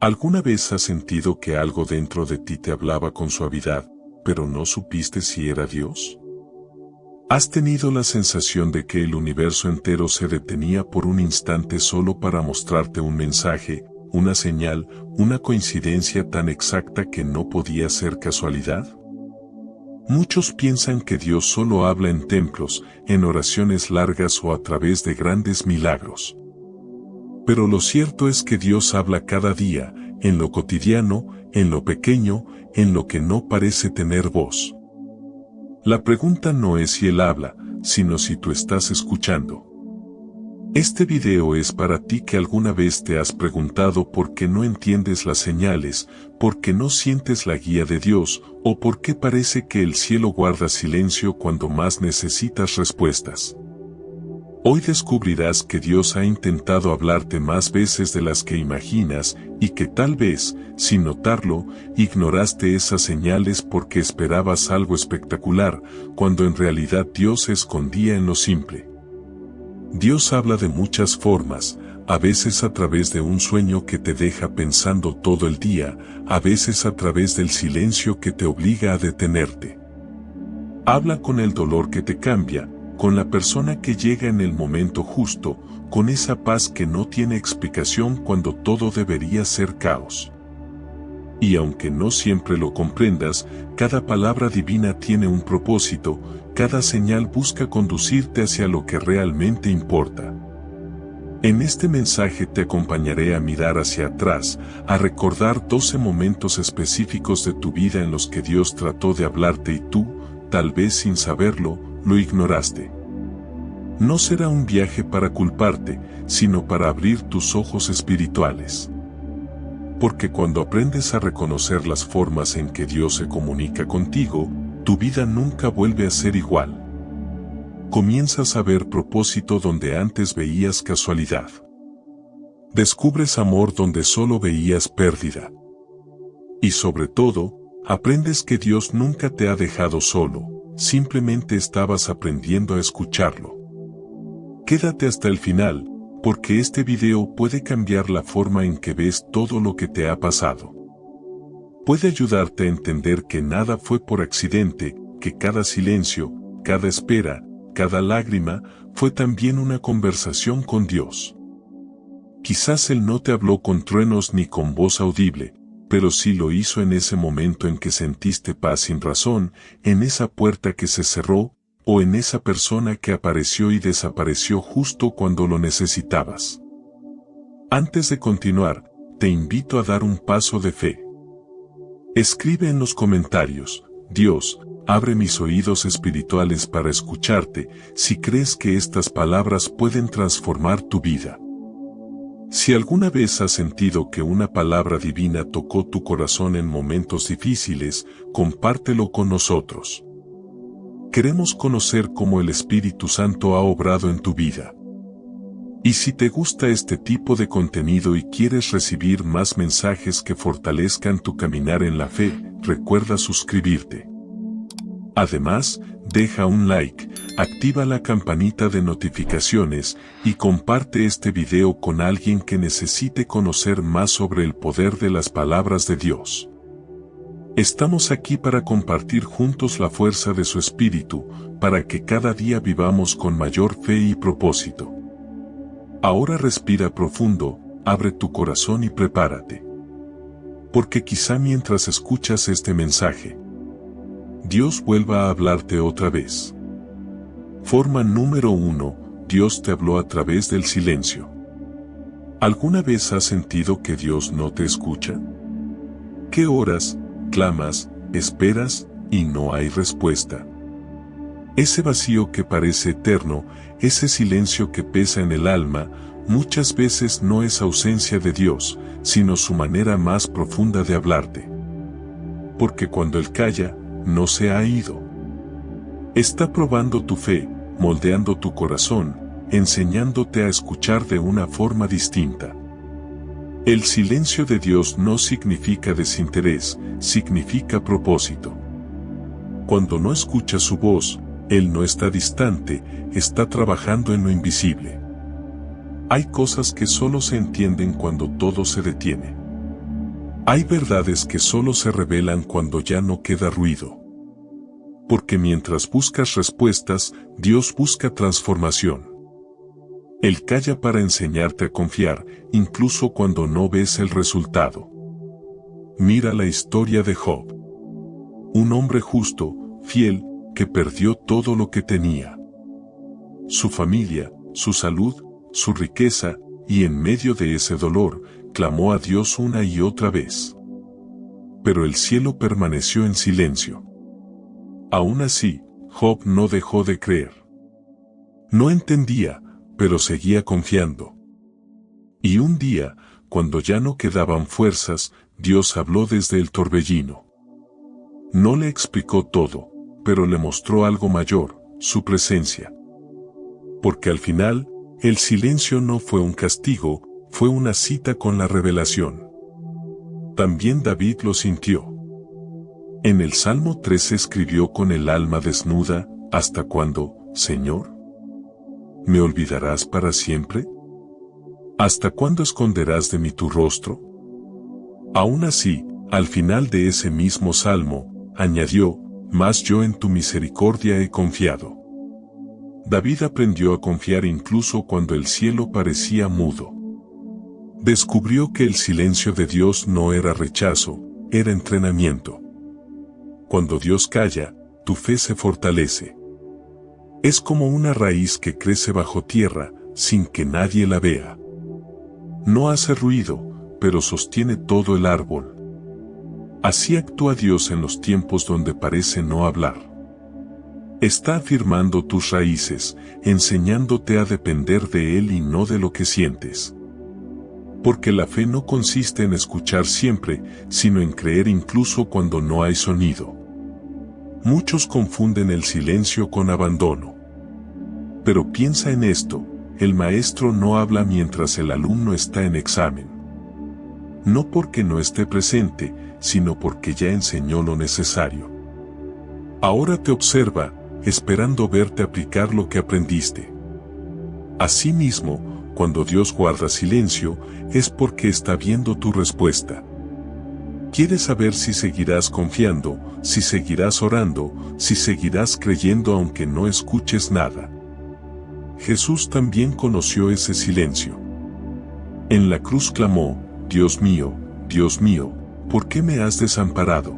¿Alguna vez has sentido que algo dentro de ti te hablaba con suavidad, pero no supiste si era Dios? ¿Has tenido la sensación de que el universo entero se detenía por un instante solo para mostrarte un mensaje, una señal, una coincidencia tan exacta que no podía ser casualidad? Muchos piensan que Dios solo habla en templos, en oraciones largas o a través de grandes milagros. Pero lo cierto es que Dios habla cada día, en lo cotidiano, en lo pequeño, en lo que no parece tener voz. La pregunta no es si Él habla, sino si tú estás escuchando. Este video es para ti que alguna vez te has preguntado por qué no entiendes las señales, por qué no sientes la guía de Dios, o por qué parece que el cielo guarda silencio cuando más necesitas respuestas. Hoy descubrirás que Dios ha intentado hablarte más veces de las que imaginas y que tal vez, sin notarlo, ignoraste esas señales porque esperabas algo espectacular, cuando en realidad Dios se escondía en lo simple. Dios habla de muchas formas, a veces a través de un sueño que te deja pensando todo el día, a veces a través del silencio que te obliga a detenerte. Habla con el dolor que te cambia, con la persona que llega en el momento justo, con esa paz que no tiene explicación cuando todo debería ser caos. Y aunque no siempre lo comprendas, cada palabra divina tiene un propósito, cada señal busca conducirte hacia lo que realmente importa. En este mensaje te acompañaré a mirar hacia atrás, a recordar 12 momentos específicos de tu vida en los que Dios trató de hablarte y tú, tal vez sin saberlo, lo ignoraste. No será un viaje para culparte, sino para abrir tus ojos espirituales. Porque cuando aprendes a reconocer las formas en que Dios se comunica contigo, tu vida nunca vuelve a ser igual. Comienzas a ver propósito donde antes veías casualidad. Descubres amor donde solo veías pérdida. Y sobre todo, aprendes que Dios nunca te ha dejado solo, simplemente estabas aprendiendo a escucharlo. Quédate hasta el final, porque este video puede cambiar la forma en que ves todo lo que te ha pasado. Puede ayudarte a entender que nada fue por accidente, que cada silencio, cada espera, cada lágrima, fue también una conversación con Dios. Quizás Él no te habló con truenos ni con voz audible, pero sí lo hizo en ese momento en que sentiste paz sin razón, en esa puerta que se cerró, o en esa persona que apareció y desapareció justo cuando lo necesitabas. Antes de continuar, te invito a dar un paso de fe. Escribe en los comentarios, Dios, abre mis oídos espirituales para escucharte, si crees que estas palabras pueden transformar tu vida. Si alguna vez has sentido que una palabra divina tocó tu corazón en momentos difíciles, compártelo con nosotros. Queremos conocer cómo el Espíritu Santo ha obrado en tu vida. Y si te gusta este tipo de contenido y quieres recibir más mensajes que fortalezcan tu caminar en la fe, recuerda suscribirte. Además, deja un like, activa la campanita de notificaciones y comparte este video con alguien que necesite conocer más sobre el poder de las palabras de Dios. Estamos aquí para compartir juntos la fuerza de su Espíritu, para que cada día vivamos con mayor fe y propósito. Ahora respira profundo, abre tu corazón y prepárate. Porque quizá mientras escuchas este mensaje, Dios vuelva a hablarte otra vez. Forma número 1, Dios te habló a través del silencio. ¿Alguna vez has sentido que Dios no te escucha? ¿Qué oras, clamas, esperas y no hay respuesta? Ese vacío que parece eterno, ese silencio que pesa en el alma, muchas veces no es ausencia de Dios, sino su manera más profunda de hablarte. Porque cuando Él calla, no se ha ido. Está probando tu fe, moldeando tu corazón, enseñándote a escuchar de una forma distinta. El silencio de Dios no significa desinterés, significa propósito. Cuando no escuchas su voz, Él no está distante, está trabajando en lo invisible. Hay cosas que solo se entienden cuando todo se detiene. Hay verdades que solo se revelan cuando ya no queda ruido. Porque mientras buscas respuestas, Dios busca transformación. Él calla para enseñarte a confiar, incluso cuando no ves el resultado. Mira la historia de Job. Un hombre justo, fiel, que perdió todo lo que tenía. Su familia, su salud, su riqueza, y en medio de ese dolor, clamó a Dios una y otra vez. Pero el cielo permaneció en silencio. Aún así, Job no dejó de creer. No entendía, pero seguía confiando. Y un día, cuando ya no quedaban fuerzas, Dios habló desde el torbellino. No le explicó todo, pero le mostró algo mayor, su presencia. Porque al final, el silencio no fue un castigo, fue una cita con la revelación. También David lo sintió. En el Salmo 13 escribió con el alma desnuda: ¿hasta cuándo, Señor? ¿Me olvidarás para siempre? ¿Hasta cuándo esconderás de mí tu rostro? Aún así, al final de ese mismo salmo, añadió: mas yo en tu misericordia he confiado. David aprendió a confiar incluso cuando el cielo parecía mudo. Descubrió que el silencio de Dios no era rechazo, era entrenamiento. Cuando Dios calla, tu fe se fortalece. Es como una raíz que crece bajo tierra, sin que nadie la vea. No hace ruido, pero sostiene todo el árbol. Así actúa Dios en los tiempos donde parece no hablar. Está afirmando tus raíces, enseñándote a depender de Él y no de lo que sientes. Porque la fe no consiste en escuchar siempre, sino en creer incluso cuando no hay sonido. Muchos confunden el silencio con abandono. Pero piensa en esto: el maestro no habla mientras el alumno está en examen. No porque no esté presente, sino porque ya enseñó lo necesario. Ahora te observa, esperando verte aplicar lo que aprendiste. Asimismo, cuando Dios guarda silencio, es porque está viendo tu respuesta. Quiere saber si seguirás confiando, si seguirás orando, si seguirás creyendo aunque no escuches nada. Jesús también conoció ese silencio. En la cruz clamó: Dios mío, ¿por qué me has desamparado?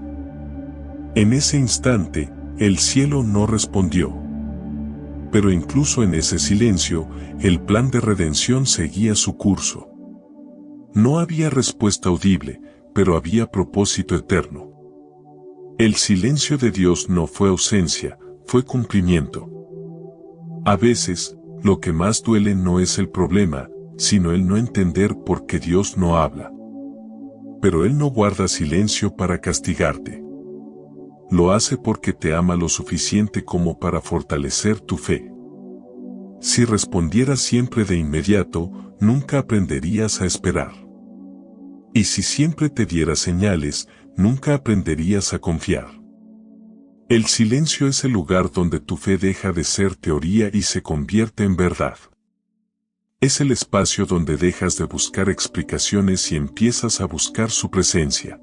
En ese instante, el cielo no respondió. Pero incluso en ese silencio, el plan de redención seguía su curso. No había respuesta audible, pero había propósito eterno. El silencio de Dios no fue ausencia, fue cumplimiento. A veces, lo que más duele no es el problema, sino el no entender por qué Dios no habla. Pero Él no guarda silencio para castigarte. Lo hace porque te ama lo suficiente como para fortalecer tu fe. Si respondieras siempre de inmediato, nunca aprenderías a esperar. Y si siempre te diera señales, nunca aprenderías a confiar. El silencio es el lugar donde tu fe deja de ser teoría y se convierte en verdad. Es el espacio donde dejas de buscar explicaciones y empiezas a buscar su presencia.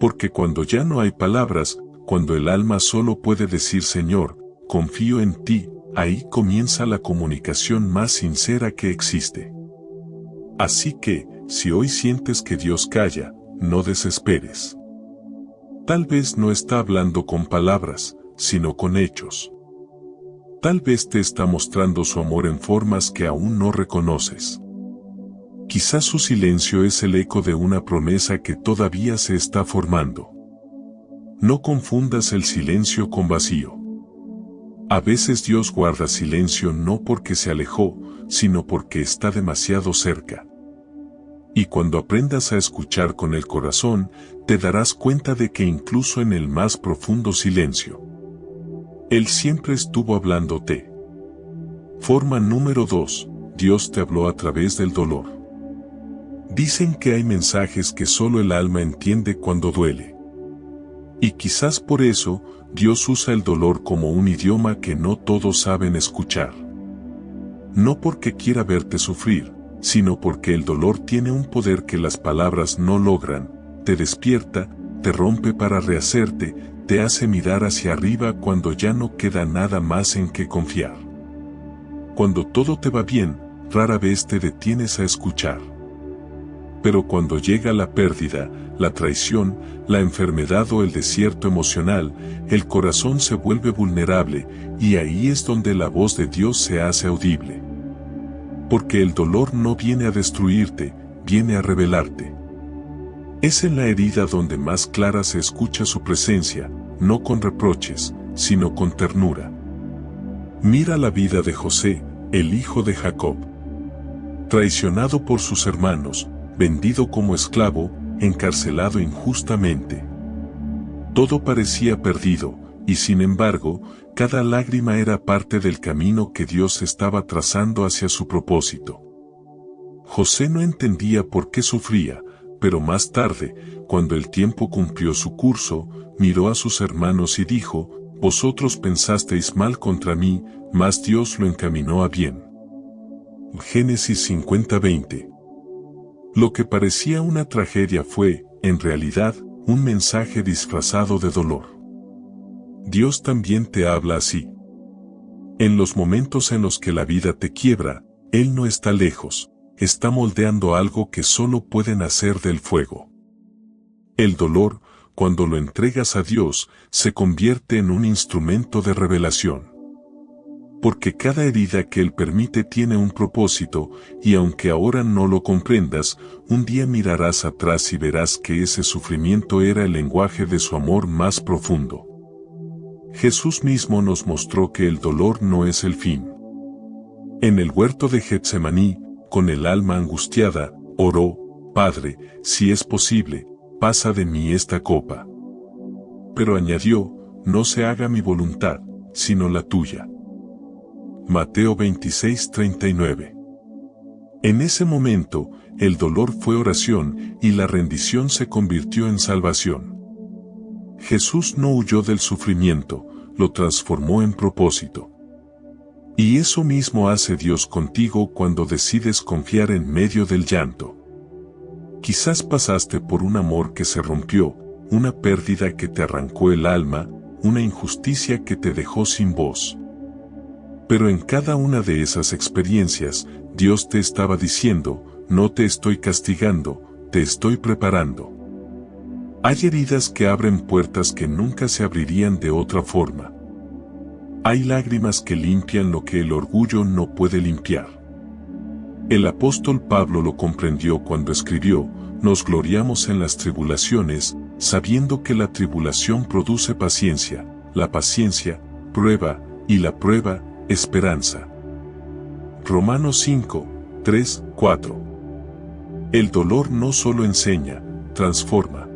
Porque cuando ya no hay palabras, cuando el alma solo puede decir Señor, confío en ti, ahí comienza la comunicación más sincera que existe. Así que, si hoy sientes que Dios calla, no desesperes. Tal vez no está hablando con palabras, sino con hechos. Tal vez te está mostrando su amor en formas que aún no reconoces. Quizás su silencio es el eco de una promesa que todavía se está formando. No confundas el silencio con vacío. A veces Dios guarda silencio no porque se alejó, sino porque está demasiado cerca. Y cuando aprendas a escuchar con el corazón, te darás cuenta de que incluso en el más profundo silencio, Él siempre estuvo hablándote. Forma número 2. Dios te habló a través del dolor. Dicen que hay mensajes que solo el alma entiende cuando duele. Y quizás por eso, Dios usa el dolor como un idioma que no todos saben escuchar. No porque quiera verte sufrir, sino porque el dolor tiene un poder que las palabras no logran, te despierta, te rompe para rehacerte, te hace mirar hacia arriba cuando ya no queda nada más en que confiar. Cuando todo te va bien, rara vez te detienes a escuchar. Pero cuando llega la pérdida, la traición, la enfermedad o el desierto emocional, el corazón se vuelve vulnerable, y ahí es donde la voz de Dios se hace audible. Porque el dolor no viene a destruirte, viene a revelarte. Es en la herida donde más clara se escucha su presencia, no con reproches, sino con ternura. Mira la vida de José, el hijo de Jacob. Traicionado por sus hermanos, vendido como esclavo, encarcelado injustamente. Todo parecía perdido, y sin embargo, cada lágrima era parte del camino que Dios estaba trazando hacia su propósito. José no entendía por qué sufría, pero más tarde, cuando el tiempo cumplió su curso, miró a sus hermanos y dijo: «Vosotros pensasteis mal contra mí, mas Dios lo encaminó a bien». Génesis 50:20. Lo que parecía una tragedia fue, en realidad, un mensaje disfrazado de dolor. Dios también te habla así. En los momentos en los que la vida te quiebra, Él no está lejos, está moldeando algo que solo puede nacer del fuego. El dolor, cuando lo entregas a Dios, se convierte en un instrumento de revelación. Porque cada herida que Él permite tiene un propósito, y aunque ahora no lo comprendas, un día mirarás atrás y verás que ese sufrimiento era el lenguaje de su amor más profundo. Jesús mismo nos mostró que el dolor no es el fin. En el huerto de Getsemaní, con el alma angustiada, oró: «Padre, si es posible, pasa de mí esta copa». Pero añadió: «No se haga mi voluntad, sino la tuya». Mateo 26:39. En ese momento, el dolor fue oración y la rendición se convirtió en salvación. Jesús no huyó del sufrimiento, lo transformó en propósito. Y eso mismo hace Dios contigo cuando decides confiar en medio del llanto. Quizás pasaste por un amor que se rompió, una pérdida que te arrancó el alma, una injusticia que te dejó sin voz. Pero en cada una de esas experiencias, Dios te estaba diciendo: «No te estoy castigando, te estoy preparando». Hay heridas que abren puertas que nunca se abrirían de otra forma. Hay lágrimas que limpian lo que el orgullo no puede limpiar. El apóstol Pablo lo comprendió cuando escribió: «Nos gloriamos en las tribulaciones, sabiendo que la tribulación produce paciencia, la paciencia, prueba, y la prueba, esperanza». Romanos 5, 3, 4. El dolor no solo enseña, transforma.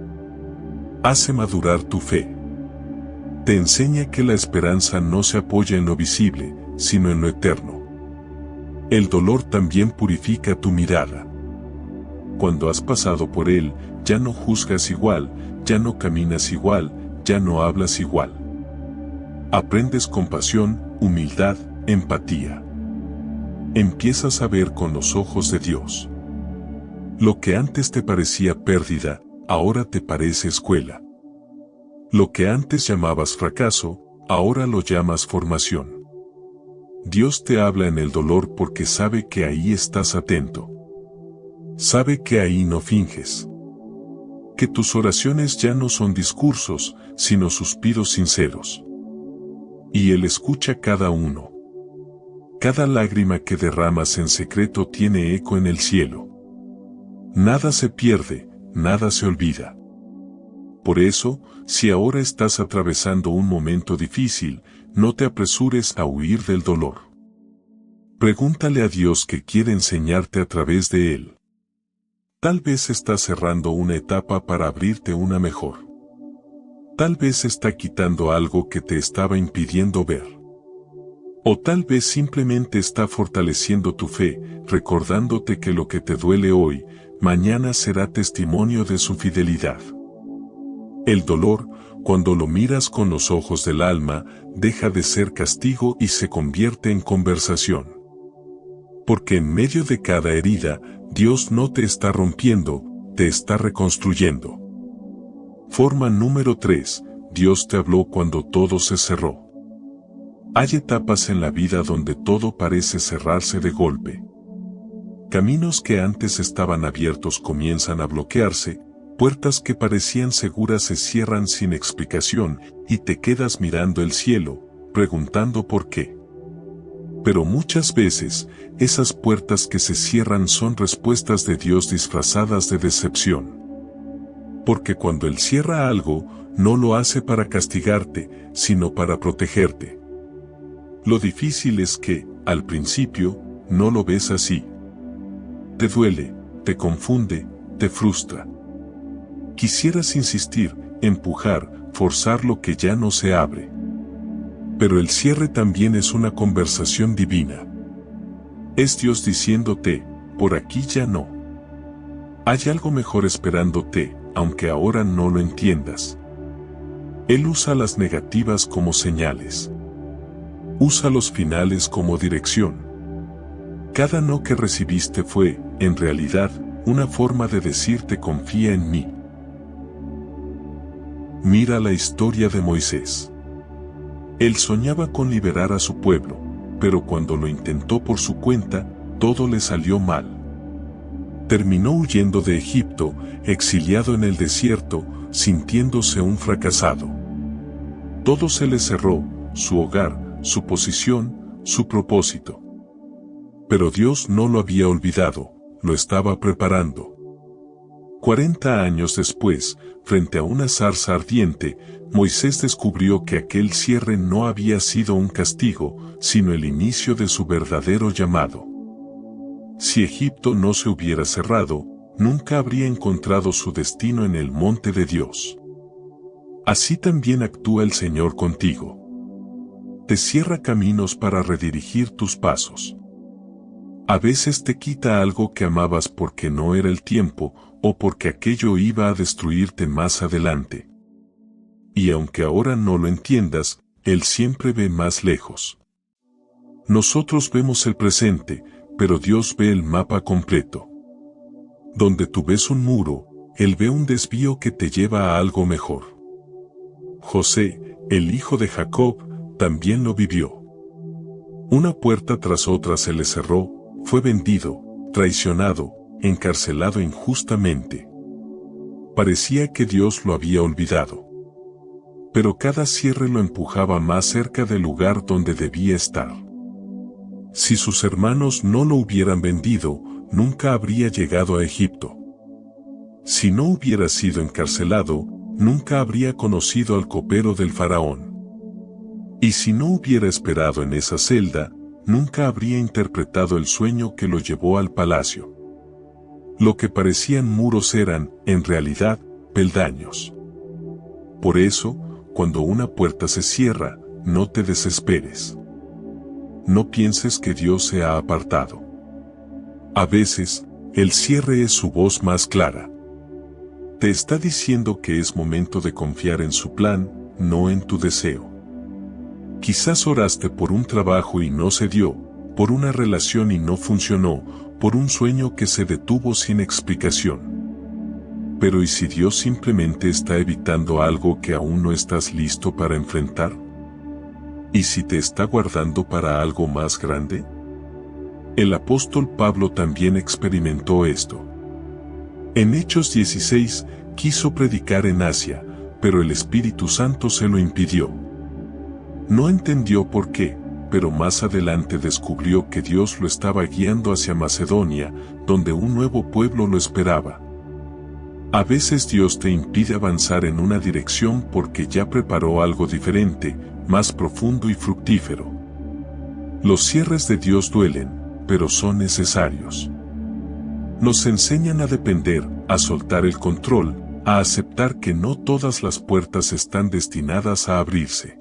Hace madurar tu fe. Te enseña que la esperanza no se apoya en lo visible, sino en lo eterno. El dolor también purifica tu mirada. Cuando has pasado por él, ya no juzgas igual, ya no caminas igual, ya no hablas igual. Aprendes compasión, humildad, empatía. Empiezas a ver con los ojos de Dios. Lo que antes te parecía pérdida, ahora te parece escuela. Lo que antes llamabas fracaso, ahora lo llamas formación. Dios te habla en el dolor porque sabe que ahí estás atento. Sabe que ahí no finges. Que tus oraciones ya no son discursos, sino suspiros sinceros. Y Él escucha cada uno. Cada lágrima que derramas en secreto tiene eco en el cielo. Nada se pierde, nada se olvida. Por eso, si ahora estás atravesando un momento difícil, no te apresures a huir del dolor. Pregúntale a Dios qué quiere enseñarte a través de él. Tal vez está cerrando una etapa para abrirte una mejor. Tal vez está quitando algo que te estaba impidiendo ver. O tal vez simplemente está fortaleciendo tu fe, recordándote que lo que te duele hoy, mañana será testimonio de su fidelidad. El dolor, cuando lo miras con los ojos del alma, deja de ser castigo y se convierte en conversación. Porque en medio de cada herida, Dios no te está rompiendo, te está reconstruyendo. Forma número 3. Dios te habló cuando todo se cerró. Hay etapas en la vida donde todo parece cerrarse de golpe. Caminos que antes estaban abiertos comienzan a bloquearse, puertas que parecían seguras se cierran sin explicación y te quedas mirando el cielo, preguntando por qué. Pero muchas veces, esas puertas que se cierran son respuestas de Dios disfrazadas de decepción. Porque cuando Él cierra algo, no lo hace para castigarte, sino para protegerte. Lo difícil es que, al principio, no lo ves así. Te duele, te confunde, te frustra. Quisieras insistir, empujar, forzar lo que ya no se abre. Pero el cierre también es una conversación divina. Es Dios diciéndote, por aquí ya no. Hay algo mejor esperándote, aunque ahora no lo entiendas. Él usa las negativas como señales. Usa los finales como dirección. Cada no que recibiste fue, en realidad, una forma de decirte confía en mí. Mira la historia de Moisés. Él soñaba con liberar a su pueblo, pero cuando lo intentó por su cuenta, todo le salió mal. Terminó huyendo de Egipto, exiliado en el desierto, sintiéndose un fracasado. Todo se le cerró, su hogar, su posición, su propósito. Pero Dios no lo había olvidado, lo estaba preparando. 40 años después, frente a una zarza ardiente, Moisés descubrió que aquel cierre no había sido un castigo, sino el inicio de su verdadero llamado. Si Egipto no se hubiera cerrado, nunca habría encontrado su destino en el monte de Dios. Así también actúa el Señor contigo. Te cierra caminos para redirigir tus pasos. A veces te quita algo que amabas porque no era el tiempo, o porque aquello iba a destruirte más adelante. Y aunque ahora no lo entiendas, Él siempre ve más lejos. Nosotros vemos el presente, pero Dios ve el mapa completo. Donde tú ves un muro, Él ve un desvío que te lleva a algo mejor. José, el hijo de Jacob, también lo vivió. Una puerta tras otra se le cerró, fue vendido, traicionado, encarcelado injustamente. Parecía que Dios lo había olvidado. Pero cada cierre lo empujaba más cerca del lugar donde debía estar. Si sus hermanos no lo hubieran vendido, nunca habría llegado a Egipto. Si no hubiera sido encarcelado, nunca habría conocido al copero del faraón. Y si no hubiera esperado en esa celda, nunca habría interpretado el sueño que lo llevó al palacio. Lo que parecían muros eran, en realidad, peldaños. Por eso, cuando una puerta se cierra, no te desesperes. No pienses que Dios se ha apartado. A veces, el cierre es su voz más clara. Te está diciendo que es momento de confiar en su plan, no en tu deseo. Quizás oraste por un trabajo y no se dio, por una relación y no funcionó, por un sueño que se detuvo sin explicación. Pero ¿y si Dios simplemente está evitando algo que aún no estás listo para enfrentar? ¿Y si te está guardando para algo más grande? El apóstol Pablo también experimentó esto. En Hechos 16, quiso predicar en Asia, pero el Espíritu Santo se lo impidió. No entendió por qué, pero más adelante descubrió que Dios lo estaba guiando hacia Macedonia, donde un nuevo pueblo lo esperaba. A veces Dios te impide avanzar en una dirección porque ya preparó algo diferente, más profundo y fructífero. Los cierres de Dios duelen, pero son necesarios. Nos enseñan a depender, a soltar el control, a aceptar que no todas las puertas están destinadas a abrirse.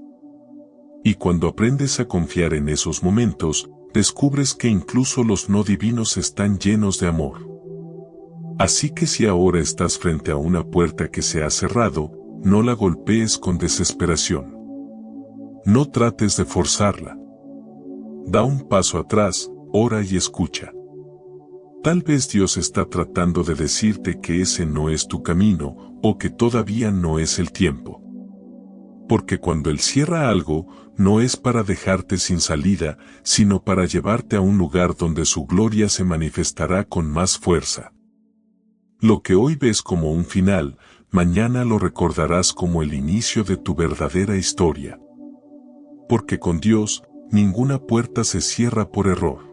Y cuando aprendes a confiar en esos momentos, descubres que incluso los no divinos están llenos de amor. Así que si ahora estás frente a una puerta que se ha cerrado, no la golpees con desesperación. No trates de forzarla. Da un paso atrás, ora y escucha. Tal vez Dios está tratando de decirte que ese no es tu camino, o que todavía no es el tiempo. Porque cuando Él cierra algo, no es para dejarte sin salida, sino para llevarte a un lugar donde su gloria se manifestará con más fuerza. Lo que hoy ves como un final, mañana lo recordarás como el inicio de tu verdadera historia. Porque con Dios, ninguna puerta se cierra por error.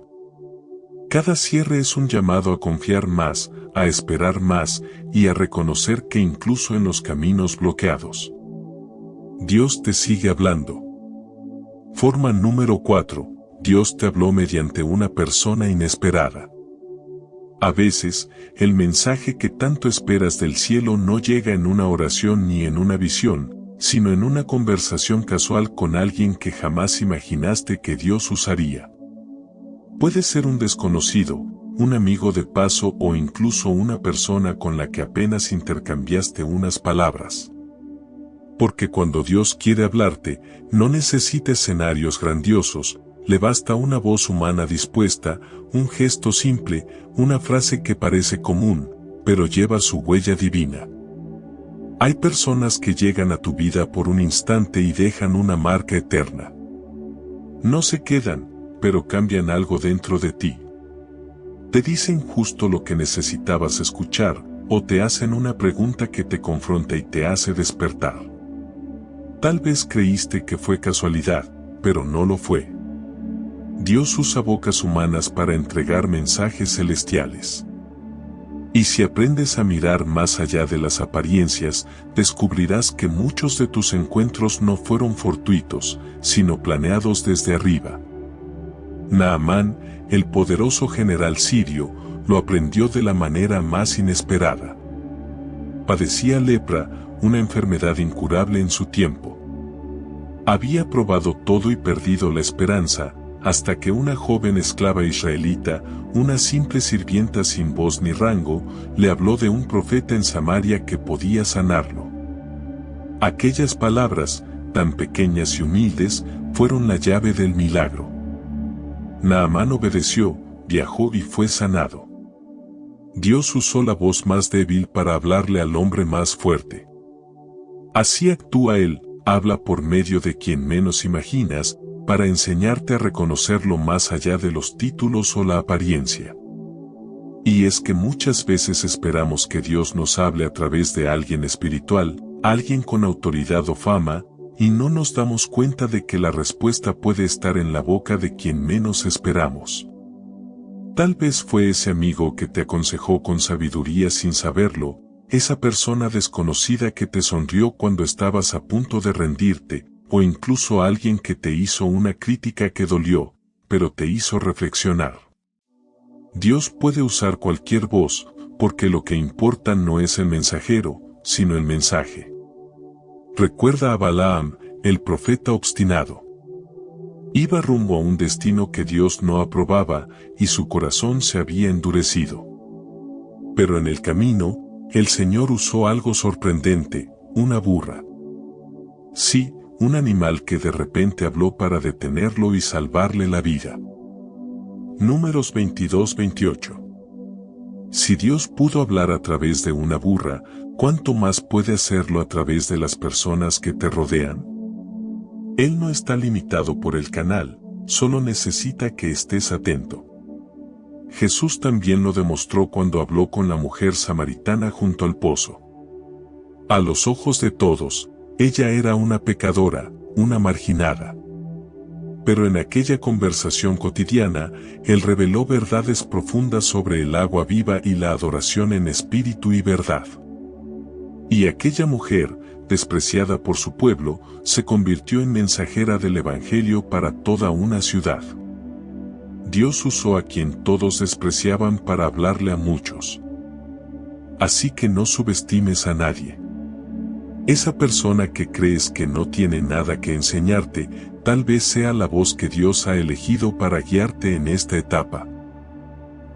Cada cierre es un llamado a confiar más, a esperar más y a reconocer que incluso en los caminos bloqueados, Dios te sigue hablando. Forma número 4. Dios te habló mediante una persona inesperada. A veces, el mensaje que tanto esperas del cielo no llega en una oración ni en una visión, sino en una conversación casual con alguien que jamás imaginaste que Dios usaría. Puede ser un desconocido, un amigo de paso o incluso una persona con la que apenas intercambiaste unas palabras. Porque cuando Dios quiere hablarte, no necesita escenarios grandiosos, le basta una voz humana dispuesta, un gesto simple, una frase que parece común, pero lleva su huella divina. Hay personas que llegan a tu vida por un instante y dejan una marca eterna. No se quedan, pero cambian algo dentro de ti. Te dicen justo lo que necesitabas escuchar, o te hacen una pregunta que te confronta y te hace despertar. Tal vez creíste que fue casualidad, pero no lo fue. Dios usa bocas humanas para entregar mensajes celestiales. Y si aprendes a mirar más allá de las apariencias, descubrirás que muchos de tus encuentros no fueron fortuitos, sino planeados desde arriba. Naamán, el poderoso general sirio, lo aprendió de la manera más inesperada. Padecía lepra, una enfermedad incurable en su tiempo. Había probado todo y perdido la esperanza, hasta que una joven esclava israelita, una simple sirvienta sin voz ni rango, le habló de un profeta en Samaria que podía sanarlo. Aquellas palabras, tan pequeñas y humildes, fueron la llave del milagro. Naamán obedeció, viajó y fue sanado. Dios usó la voz más débil para hablarle al hombre más fuerte. Así actúa Él, habla por medio de quien menos imaginas, para enseñarte a reconocerlo más allá de los títulos o la apariencia. Y es que muchas veces esperamos que Dios nos hable a través de alguien espiritual, alguien con autoridad o fama, y no nos damos cuenta de que la respuesta puede estar en la boca de quien menos esperamos. Tal vez fue ese amigo que te aconsejó con sabiduría sin saberlo, esa persona desconocida que te sonrió cuando estabas a punto de rendirte, o incluso alguien que te hizo una crítica que dolió, pero te hizo reflexionar. Dios puede usar cualquier voz, porque lo que importa no es el mensajero, sino el mensaje. Recuerda a Balaam, el profeta obstinado. Iba rumbo a un destino que Dios no aprobaba, y su corazón se había endurecido. Pero en el camino, el Señor usó algo sorprendente, una burra. Sí, un animal que de repente habló para detenerlo y salvarle la vida. Números 22-28. Si Dios pudo hablar a través de una burra, ¿cuánto más puede hacerlo a través de las personas que te rodean? Él no está limitado por el canal, solo necesita que estés atento. Jesús también lo demostró cuando habló con la mujer samaritana junto al pozo. A los ojos de todos, ella era una pecadora, una marginada. Pero en aquella conversación cotidiana, Él reveló verdades profundas sobre el agua viva y la adoración en espíritu y verdad. Y aquella mujer, despreciada por su pueblo, se convirtió en mensajera del Evangelio para toda una ciudad. Dios usó a quien todos despreciaban para hablarle a muchos. Así que no subestimes a nadie. Esa persona que crees que no tiene nada que enseñarte, tal vez sea la voz que Dios ha elegido para guiarte en esta etapa.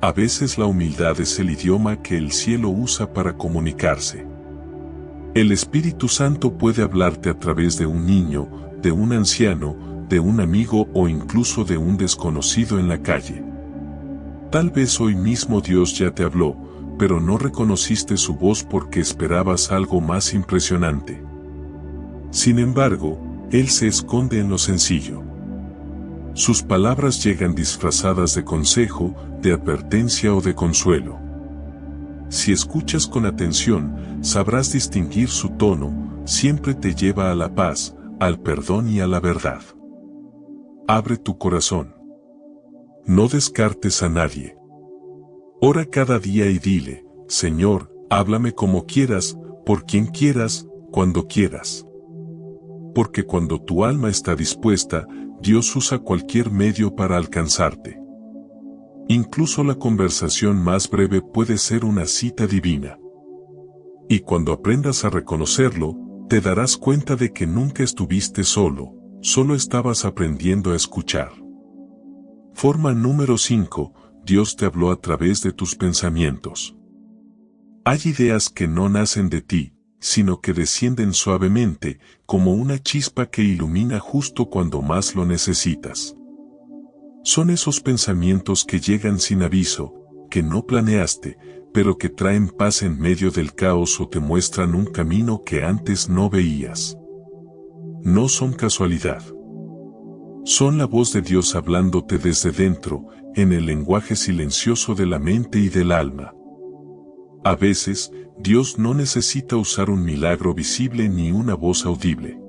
A veces la humildad es el idioma que el cielo usa para comunicarse. El Espíritu Santo puede hablarte a través de un niño, de un anciano, de un amigo o incluso de un desconocido en la calle. Tal vez hoy mismo Dios ya te habló, pero no reconociste su voz porque esperabas algo más impresionante. Sin embargo, Él se esconde en lo sencillo. Sus palabras llegan disfrazadas de consejo, de advertencia o de consuelo. Si escuchas con atención, sabrás distinguir su tono, siempre te lleva a la paz, al perdón y a la verdad. Abre tu corazón. No descartes a nadie. Ora cada día y dile, Señor, háblame como quieras, por quien quieras, cuando quieras. Porque cuando tu alma está dispuesta, Dios usa cualquier medio para alcanzarte. Incluso la conversación más breve puede ser una cita divina. Y cuando aprendas a reconocerlo, te darás cuenta de que nunca estuviste solo, solo estabas aprendiendo a escuchar. Forma número 5. Dios te habló a través de tus pensamientos. Hay ideas que no nacen de ti, sino que descienden suavemente, como una chispa que ilumina justo cuando más lo necesitas. Son esos pensamientos que llegan sin aviso, que no planeaste, pero que traen paz en medio del caos o te muestran un camino que antes no veías. No son casualidad. Son la voz de Dios hablándote desde dentro, en el lenguaje silencioso de la mente y del alma. A veces, Dios no necesita usar un milagro visible ni una voz audible.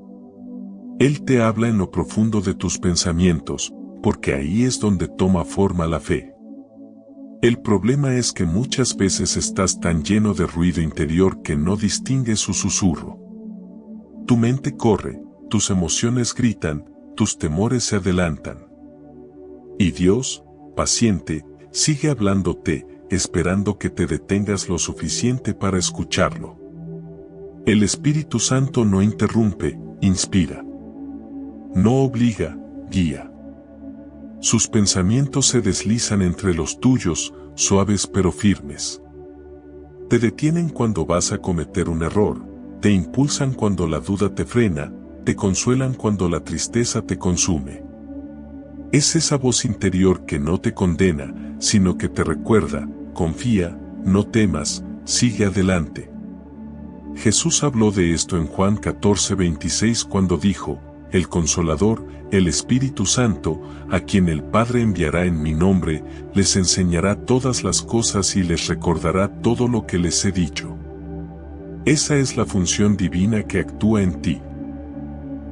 Él te habla en lo profundo de tus pensamientos, porque ahí es donde toma forma la fe. El problema es que muchas veces estás tan lleno de ruido interior que no distingues su susurro. Tu mente corre, tus emociones gritan, tus temores se adelantan. Y Dios, paciente, sigue hablándote, esperando que te detengas lo suficiente para escucharlo. El Espíritu Santo no interrumpe, inspira. No obliga, guía. Sus pensamientos se deslizan entre los tuyos, suaves pero firmes. Te detienen cuando vas a cometer un error, te impulsan cuando la duda te frena, te consuelan cuando la tristeza te consume. Es esa voz interior que no te condena, sino que te recuerda, confía, no temas, sigue adelante. Jesús habló de esto en Juan 14:26 cuando dijo, el Consolador, el Espíritu Santo, a quien el Padre enviará en mi nombre, les enseñará todas las cosas y les recordará todo lo que les he dicho. Esa es la función divina que actúa en ti.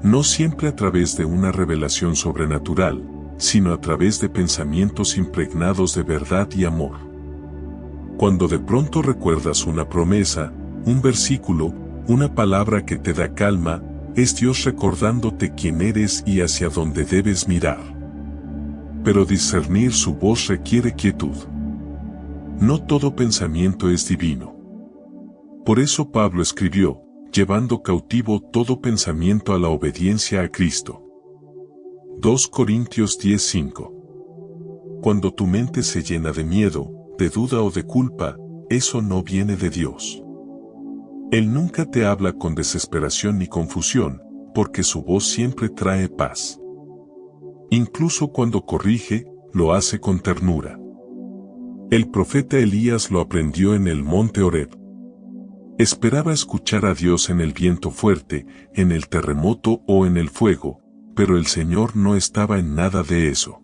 No siempre a través de una revelación sobrenatural, sino a través de pensamientos impregnados de verdad y amor. Cuando de pronto recuerdas una promesa, un versículo, una palabra que te da calma, es Dios recordándote quién eres y hacia dónde debes mirar. Pero discernir su voz requiere quietud. No todo pensamiento es divino. Por eso Pablo escribió, llevando cautivo todo pensamiento a la obediencia a Cristo. 2 Corintios 10:5. Cuando tu mente se llena de miedo, de duda o de culpa, eso no viene de Dios. Él nunca te habla con desesperación ni confusión, porque su voz siempre trae paz. Incluso cuando corrige, lo hace con ternura. El profeta Elías lo aprendió en el monte Horeb. Esperaba escuchar a Dios en el viento fuerte, en el terremoto o en el fuego, pero el Señor no estaba en nada de eso.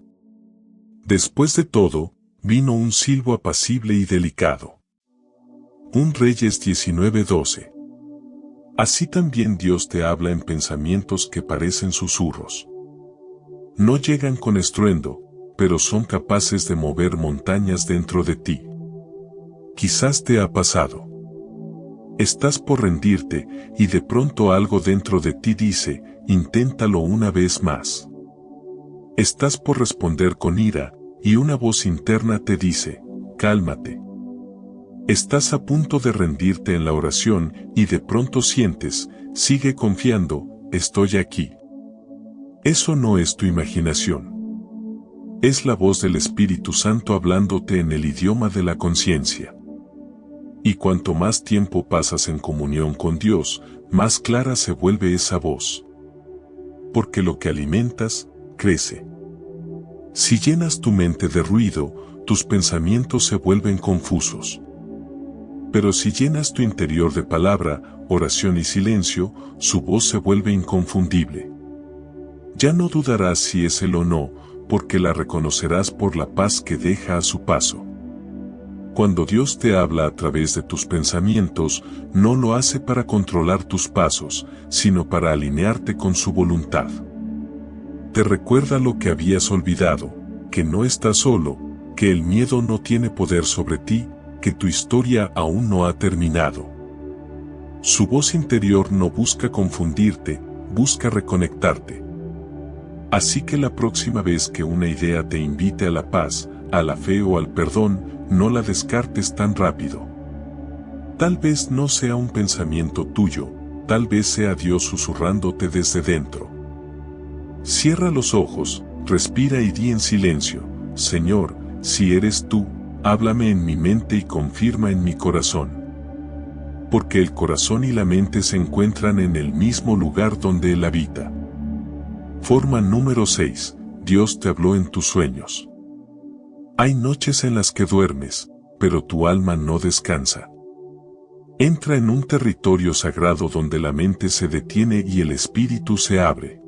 Después de todo, vino un silbo apacible y delicado. 1 Reyes 19:12. Así también Dios te habla en pensamientos que parecen susurros. No llegan con estruendo, pero son capaces de mover montañas dentro de ti. Quizás te ha pasado. Estás por rendirte, y de pronto algo dentro de ti dice, inténtalo una vez más. Estás por responder con ira, y una voz interna te dice, cálmate. Estás a punto de rendirte en la oración, y de pronto sientes, sigue confiando, estoy aquí. Eso no es tu imaginación. Es la voz del Espíritu Santo hablándote en el idioma de la conciencia. Y cuanto más tiempo pasas en comunión con Dios, más clara se vuelve esa voz. Porque lo que alimentas, crece. Si llenas tu mente de ruido, tus pensamientos se vuelven confusos. Pero si llenas tu interior de palabra, oración y silencio, su voz se vuelve inconfundible. Ya no dudarás si es él o no, porque la reconocerás por la paz que deja a su paso. Cuando Dios te habla a través de tus pensamientos, no lo hace para controlar tus pasos, sino para alinearte con su voluntad. Te recuerda lo que habías olvidado, que no estás solo, que el miedo no tiene poder sobre ti, que tu historia aún no ha terminado. Su voz interior no busca confundirte, busca reconectarte. Así que la próxima vez que una idea te invite a la paz, a la fe o al perdón, no la descartes tan rápido. Tal vez no sea un pensamiento tuyo, tal vez sea Dios susurrándote desde dentro. Cierra los ojos, respira y di en silencio: Señor, si eres tú, háblame en mi mente y confirma en mi corazón. Porque el corazón y la mente se encuentran en el mismo lugar donde Él habita. Forma número 6. Dios te habló en tus sueños. Hay noches en las que duermes, pero tu alma no descansa. Entra en un territorio sagrado donde la mente se detiene y el espíritu se abre.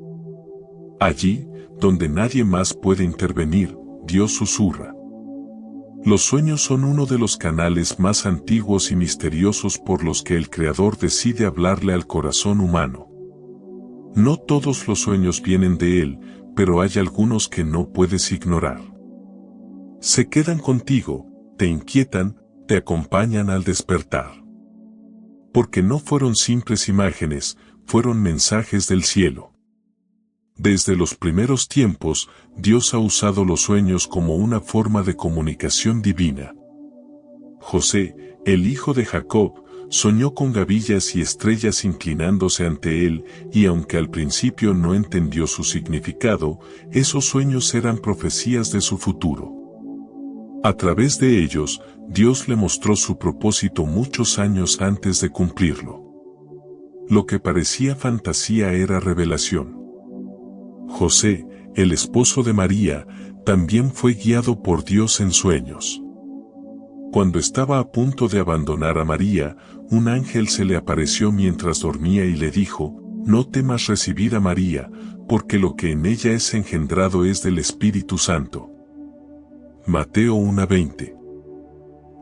Allí, donde nadie más puede intervenir, Dios susurra. Los sueños son uno de los canales más antiguos y misteriosos por los que el Creador decide hablarle al corazón humano. No todos los sueños vienen de Él, pero hay algunos que no puedes ignorar. Se quedan contigo, te inquietan, te acompañan al despertar. Porque no fueron simples imágenes, fueron mensajes del cielo. Desde los primeros tiempos, Dios ha usado los sueños como una forma de comunicación divina. José, el hijo de Jacob, soñó con gavillas y estrellas inclinándose ante él, y aunque al principio no entendió su significado, esos sueños eran profecías de su futuro. A través de ellos, Dios le mostró su propósito muchos años antes de cumplirlo. Lo que parecía fantasía era revelación. José, el esposo de María, también fue guiado por Dios en sueños. Cuando estaba a punto de abandonar a María, un ángel se le apareció mientras dormía y le dijo: No temas recibir a María, porque lo que en ella es engendrado es del Espíritu Santo. Mateo 1:20.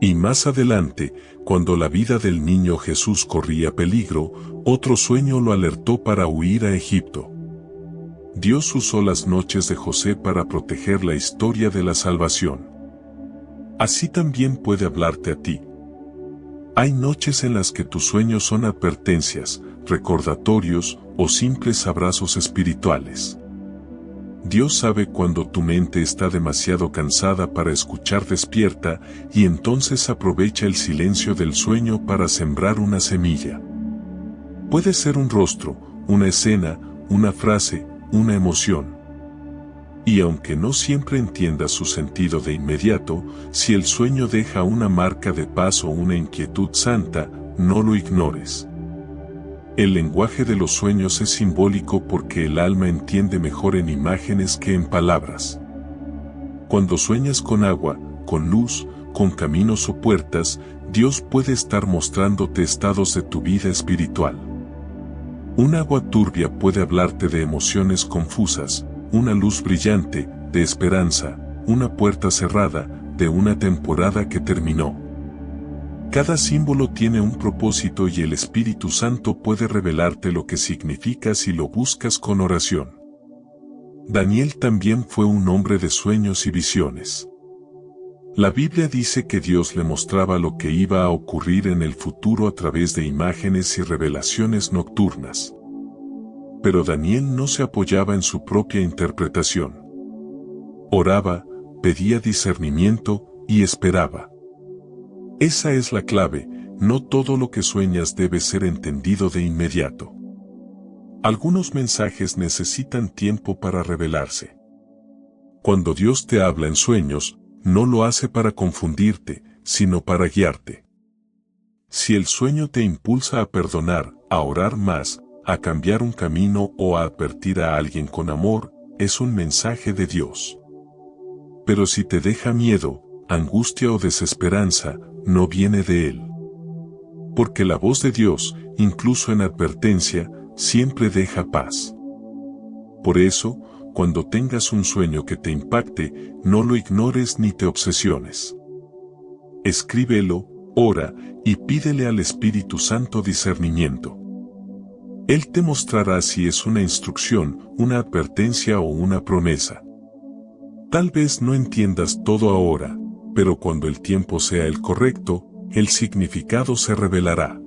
Y más adelante, cuando la vida del niño Jesús corría peligro, otro sueño lo alertó para huir a Egipto. Dios usó las noches de José para proteger la historia de la salvación. Así también puede hablarte a ti. Hay noches en las que tus sueños son advertencias, recordatorios o simples abrazos espirituales. Dios sabe cuando tu mente está demasiado cansada para escuchar despierta, y entonces aprovecha el silencio del sueño para sembrar una semilla. Puede ser un rostro, una escena, una frase, una emoción. Y aunque no siempre entiendas su sentido de inmediato, si el sueño deja una marca de paz o una inquietud santa, no lo ignores. El lenguaje de los sueños es simbólico porque el alma entiende mejor en imágenes que en palabras. Cuando sueñas con agua, con luz, con caminos o puertas, Dios puede estar mostrándote estados de tu vida espiritual. Un agua turbia puede hablarte de emociones confusas, una luz brillante, de esperanza, una puerta cerrada, de una temporada que terminó. Cada símbolo tiene un propósito y el Espíritu Santo puede revelarte lo que significa si lo buscas con oración. Daniel también fue un hombre de sueños y visiones. La Biblia dice que Dios le mostraba lo que iba a ocurrir en el futuro a través de imágenes y revelaciones nocturnas. Pero Daniel no se apoyaba en su propia interpretación. Oraba, pedía discernimiento y esperaba. Esa es la clave, no todo lo que sueñas debe ser entendido de inmediato. Algunos mensajes necesitan tiempo para revelarse. Cuando Dios te habla en sueños, no lo hace para confundirte, sino para guiarte. Si el sueño te impulsa a perdonar, a orar más, a cambiar un camino o a advertir a alguien con amor, es un mensaje de Dios. Pero si te deja miedo, angustia o desesperanza, no viene de Él. Porque la voz de Dios, incluso en advertencia, siempre deja paz. Por eso, cuando tengas un sueño que te impacte, no lo ignores ni te obsesiones. Escríbelo, ora, y pídele al Espíritu Santo discernimiento. Él te mostrará si es una instrucción, una advertencia o una promesa. Tal vez no entiendas todo ahora, pero cuando el tiempo sea el correcto, el significado se revelará.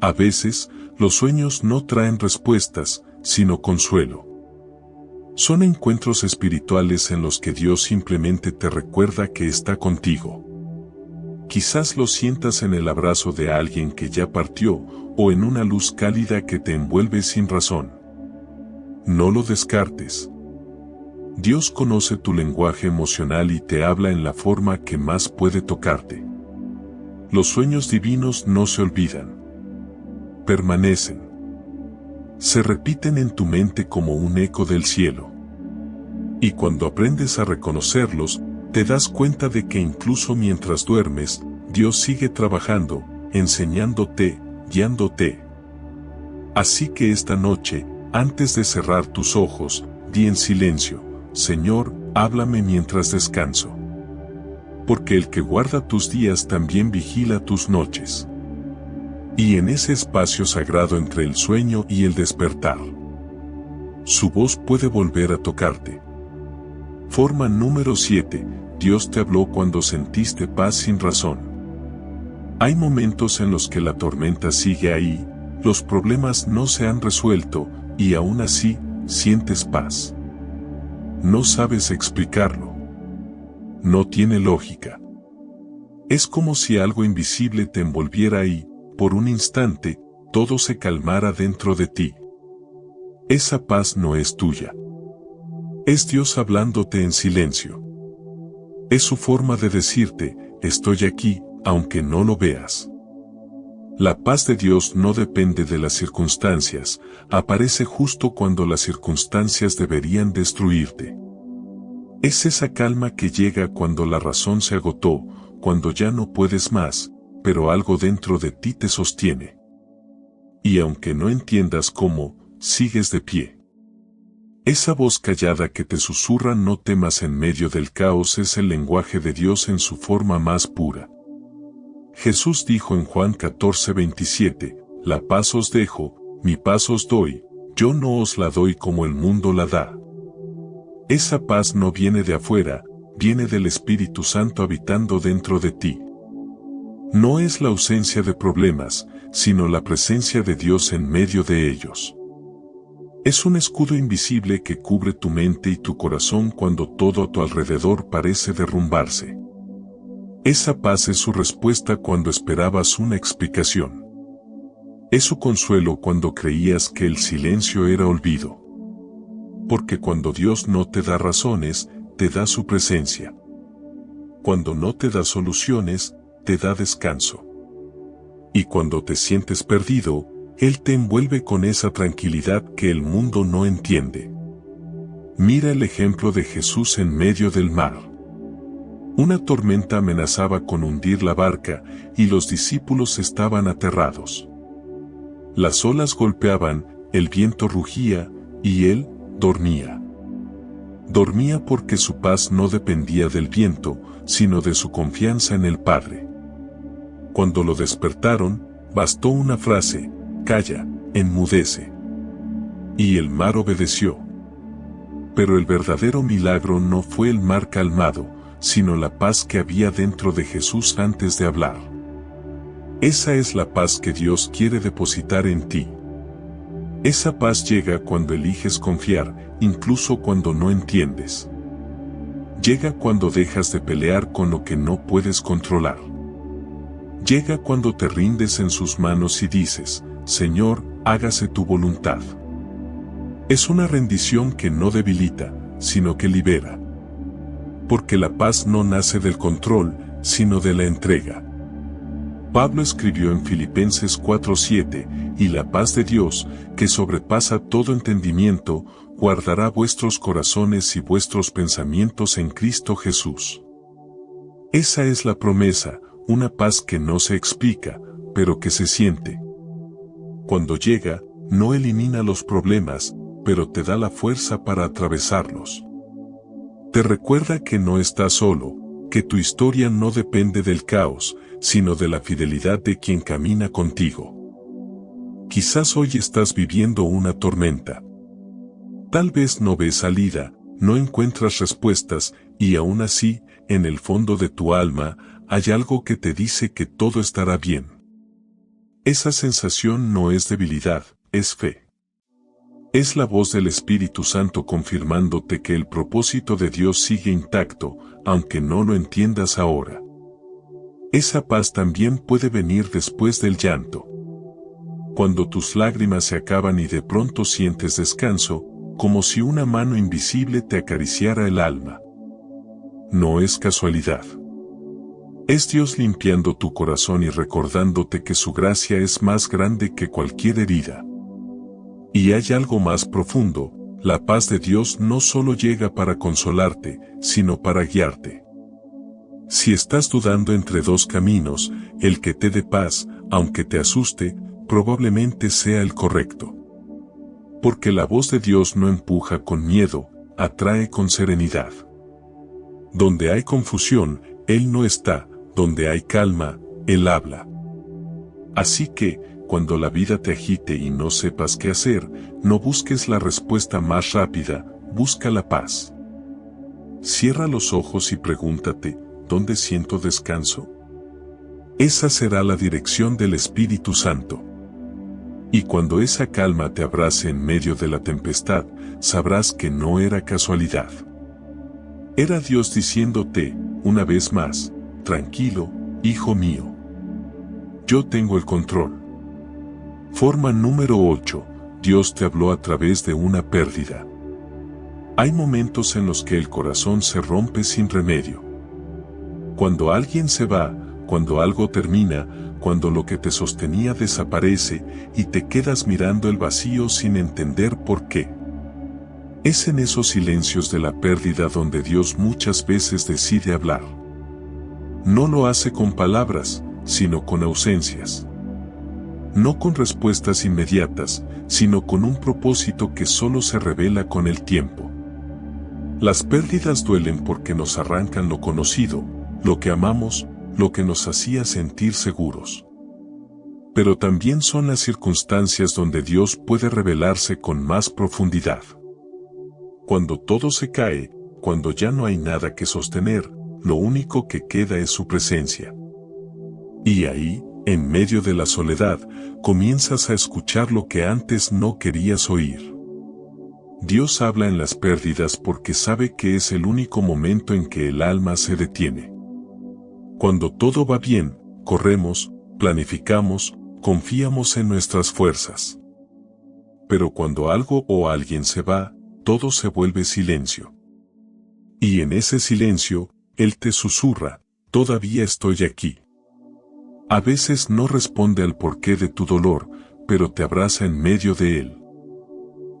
A veces, los sueños no traen respuestas, sino consuelo. Son encuentros espirituales en los que Dios simplemente te recuerda que está contigo. Quizás lo sientas en el abrazo de alguien que ya partió, o en una luz cálida que te envuelve sin razón. No lo descartes. Dios conoce tu lenguaje emocional y te habla en la forma que más puede tocarte. Los sueños divinos no se olvidan. Permanecen. Se repiten en tu mente como un eco del cielo. Y cuando aprendes a reconocerlos, te das cuenta de que incluso mientras duermes, Dios sigue trabajando, enseñándote, guiándote. Así que esta noche, antes de cerrar tus ojos, di en silencio: Señor, háblame mientras descanso. Porque el que guarda tus días también vigila tus noches. Y en ese espacio sagrado entre el sueño y el despertar, su voz puede volver a tocarte. Forma número 7. Dios te habló cuando sentiste paz sin razón. Hay momentos en los que la tormenta sigue ahí, los problemas no se han resuelto, y aún así, sientes paz. No sabes explicarlo. No tiene lógica. Es como si algo invisible te envolviera y, por un instante, todo se calmara dentro de ti. Esa paz no es tuya. Es Dios hablándote en silencio. Es su forma de decirte: estoy aquí, aunque no lo veas. La paz de Dios no depende de las circunstancias, aparece justo cuando las circunstancias deberían destruirte. Es esa calma que llega cuando la razón se agotó, cuando ya no puedes más, pero algo dentro de ti te sostiene. Y aunque no entiendas cómo, sigues de pie. Esa voz callada que te susurra: no temas en medio del caos, es el lenguaje de Dios en su forma más pura. Jesús dijo en Juan 14:27, la paz os dejo, mi paz os doy, yo no os la doy como el mundo la da. Esa paz no viene de afuera, viene del Espíritu Santo habitando dentro de ti. No es la ausencia de problemas, sino la presencia de Dios en medio de ellos. Es un escudo invisible que cubre tu mente y tu corazón cuando todo a tu alrededor parece derrumbarse. Esa paz es su respuesta cuando esperabas una explicación. Es su consuelo cuando creías que el silencio era olvido. Porque cuando Dios no te da razones, te da su presencia. Cuando no te da soluciones, te da descanso. Y cuando te sientes perdido, Él te envuelve con esa tranquilidad que el mundo no entiende. Mira el ejemplo de Jesús en medio del mar. Una tormenta amenazaba con hundir la barca, y los discípulos estaban aterrados. Las olas golpeaban, el viento rugía, y Él dormía. Dormía porque su paz no dependía del viento, sino de su confianza en el Padre. Cuando lo despertaron, bastó una frase: calla, enmudece. Y el mar obedeció. Pero el verdadero milagro no fue el mar calmado, sino la paz que había dentro de Jesús antes de hablar. Esa es la paz que Dios quiere depositar en ti. Esa paz llega cuando eliges confiar, incluso cuando no entiendes. Llega cuando dejas de pelear con lo que no puedes controlar. Llega cuando te rindes en sus manos y dices: Señor, hágase tu voluntad. Es una rendición que no debilita, sino que libera. Porque la paz no nace del control, sino de la entrega. Pablo escribió en Filipenses 4:7, y la paz de Dios, que sobrepasa todo entendimiento, guardará vuestros corazones y vuestros pensamientos en Cristo Jesús. Esa es la promesa, una paz que no se explica, pero que se siente. Cuando llega, no elimina los problemas, pero te da la fuerza para atravesarlos. Te recuerda que no estás solo, que tu historia no depende del caos, sino de la fidelidad de quien camina contigo. Quizás hoy estás viviendo una tormenta. Tal vez no ves salida, no encuentras respuestas, y aún así, en el fondo de tu alma, hay algo que te dice que todo estará bien. Esa sensación no es debilidad, es fe. Es la voz del Espíritu Santo confirmándote que el propósito de Dios sigue intacto, aunque no lo entiendas ahora. Esa paz también puede venir después del llanto. Cuando tus lágrimas se acaban y de pronto sientes descanso, como si una mano invisible te acariciara el alma. No es casualidad. Es Dios limpiando tu corazón y recordándote que su gracia es más grande que cualquier herida. Y hay algo más profundo, la paz de Dios no solo llega para consolarte, sino para guiarte. Si estás dudando entre dos caminos, el que te dé paz, aunque te asuste, probablemente sea el correcto. Porque la voz de Dios no empuja con miedo, atrae con serenidad. Donde hay confusión, Él no está, donde hay calma, Él habla. Así que, cuando la vida te agite y no sepas qué hacer, no busques la respuesta más rápida, busca la paz. Cierra los ojos y pregúntate, ¿dónde siento descanso? Esa será la dirección del Espíritu Santo. Y cuando esa calma te abrace en medio de la tempestad, sabrás que no era casualidad. Era Dios diciéndote, una vez más, tranquilo, hijo mío. Yo tengo el control. Forma número 8. Dios te habló a través de una pérdida. Hay momentos en los que el corazón se rompe sin remedio. Cuando alguien se va, cuando algo termina, cuando lo que te sostenía desaparece y te quedas mirando el vacío sin entender por qué. Es en esos silencios de la pérdida donde Dios muchas veces decide hablar. No lo hace con palabras, sino con ausencias. No con respuestas inmediatas, sino con un propósito que solo se revela con el tiempo. Las pérdidas duelen porque nos arrancan lo conocido, lo que amamos, lo que nos hacía sentir seguros. Pero también son las circunstancias donde Dios puede revelarse con más profundidad. Cuando todo se cae, cuando ya no hay nada que sostener, lo único que queda es su presencia. Y ahí, en medio de la soledad, comienzas a escuchar lo que antes no querías oír. Dios habla en las pérdidas porque sabe que es el único momento en que el alma se detiene. Cuando todo va bien, corremos, planificamos, confiamos en nuestras fuerzas. Pero cuando algo o alguien se va, todo se vuelve silencio. Y en ese silencio, Él te susurra, todavía estoy aquí. A veces no responde al porqué de tu dolor, pero te abraza en medio de él.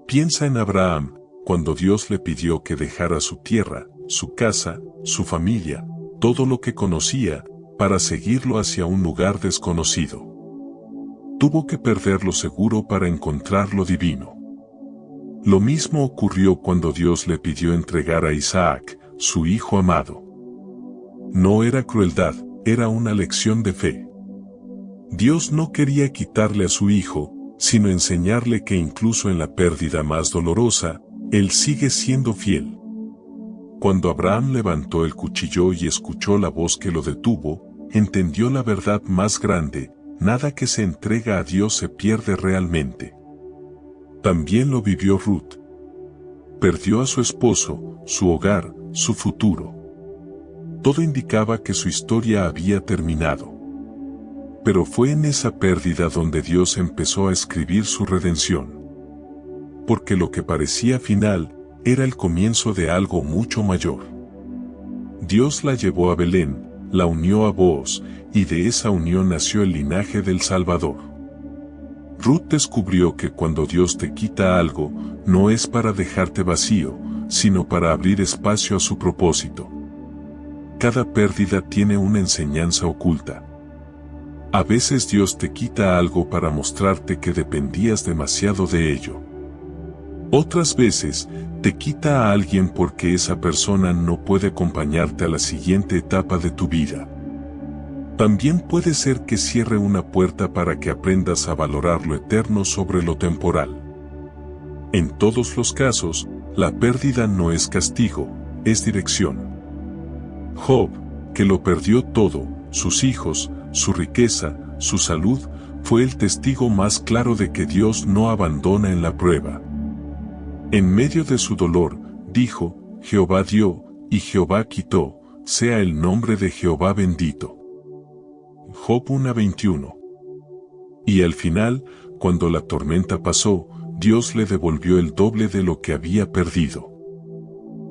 Piensa en Abraham, cuando Dios le pidió que dejara su tierra, su casa, su familia, todo lo que conocía, para seguirlo hacia un lugar desconocido. Tuvo que perder lo seguro para encontrar lo divino. Lo mismo ocurrió cuando Dios le pidió entregar a Isaac, su hijo amado. No era crueldad, era una lección de fe. Dios no quería quitarle a su hijo, sino enseñarle que incluso en la pérdida más dolorosa, Él sigue siendo fiel. Cuando Abraham levantó el cuchillo y escuchó la voz que lo detuvo, entendió la verdad más grande, nada que se entrega a Dios se pierde realmente. También lo vivió Ruth. Perdió a su esposo, su hogar, su futuro. Todo indicaba que su historia había terminado. Pero fue en esa pérdida donde Dios empezó a escribir su redención. Porque lo que parecía final, era el comienzo de algo mucho mayor. Dios la llevó a Belén, la unió a Booz, y de esa unión nació el linaje del Salvador. Ruth descubrió que cuando Dios te quita algo, no es para dejarte vacío, sino para abrir espacio a su propósito. cada pérdida tiene una enseñanza oculta. A veces Dios te quita algo para mostrarte que dependías demasiado de ello. Otras veces, te quita a alguien porque esa persona no puede acompañarte a la siguiente etapa de tu vida. También puede ser que cierre una puerta para que aprendas a valorar lo eterno sobre lo temporal. En todos los casos, la pérdida no es castigo, es dirección. Job, que lo perdió todo, sus hijos, su riqueza, su salud, fue el testigo más claro de que Dios no abandona en la prueba. En medio de su dolor, dijo, Jehová dio, y Jehová quitó, sea el nombre de Jehová bendito. Job 1:21. Y al final, cuando la tormenta pasó, Dios le devolvió el doble de lo que había perdido.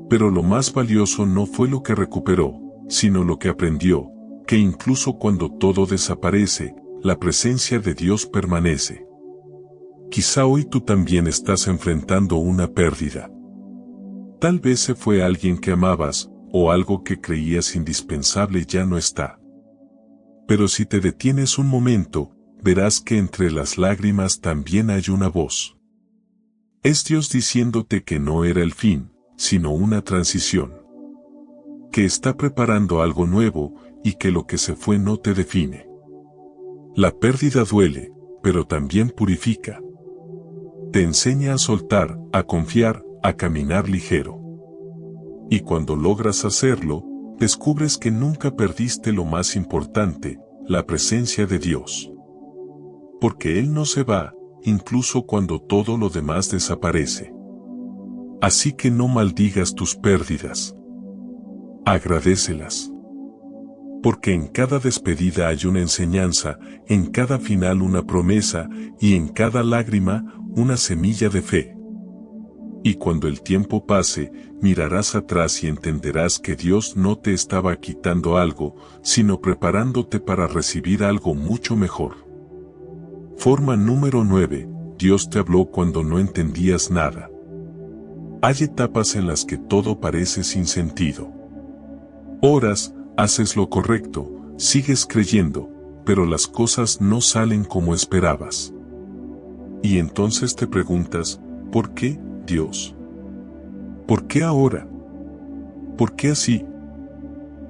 Pero lo más valioso no fue lo que recuperó, sino lo que aprendió, que incluso cuando todo desaparece, la presencia de Dios permanece. Quizá hoy tú también estás enfrentando una pérdida. Tal vez se fue alguien que amabas, o algo que creías indispensable ya no está. Pero si te detienes un momento, verás que entre las lágrimas también hay una voz. Es Dios diciéndote que no era el fin, sino una transición. Que está preparando algo nuevo, y que lo que se fue no te define. La pérdida duele, pero también purifica. Te enseña a soltar, a confiar, a caminar ligero. Y cuando logras hacerlo, descubres que nunca perdiste lo más importante, la presencia de Dios. Porque Él no se va, incluso cuando todo lo demás desaparece. Así que no maldigas tus pérdidas. Agradécelas. Porque en cada despedida hay una enseñanza, en cada final una promesa, y en cada lágrima, una semilla de fe. Y cuando el tiempo pase, mirarás atrás y entenderás que Dios no te estaba quitando algo, sino preparándote para recibir algo mucho mejor. Forma número 9. Dios te habló cuando no entendías nada. Hay etapas en las que todo parece sin sentido. Oras, haces lo correcto, sigues creyendo, pero las cosas no salen como esperabas. Y entonces te preguntas, ¿por qué, Dios? ¿Por qué ahora? ¿Por qué así?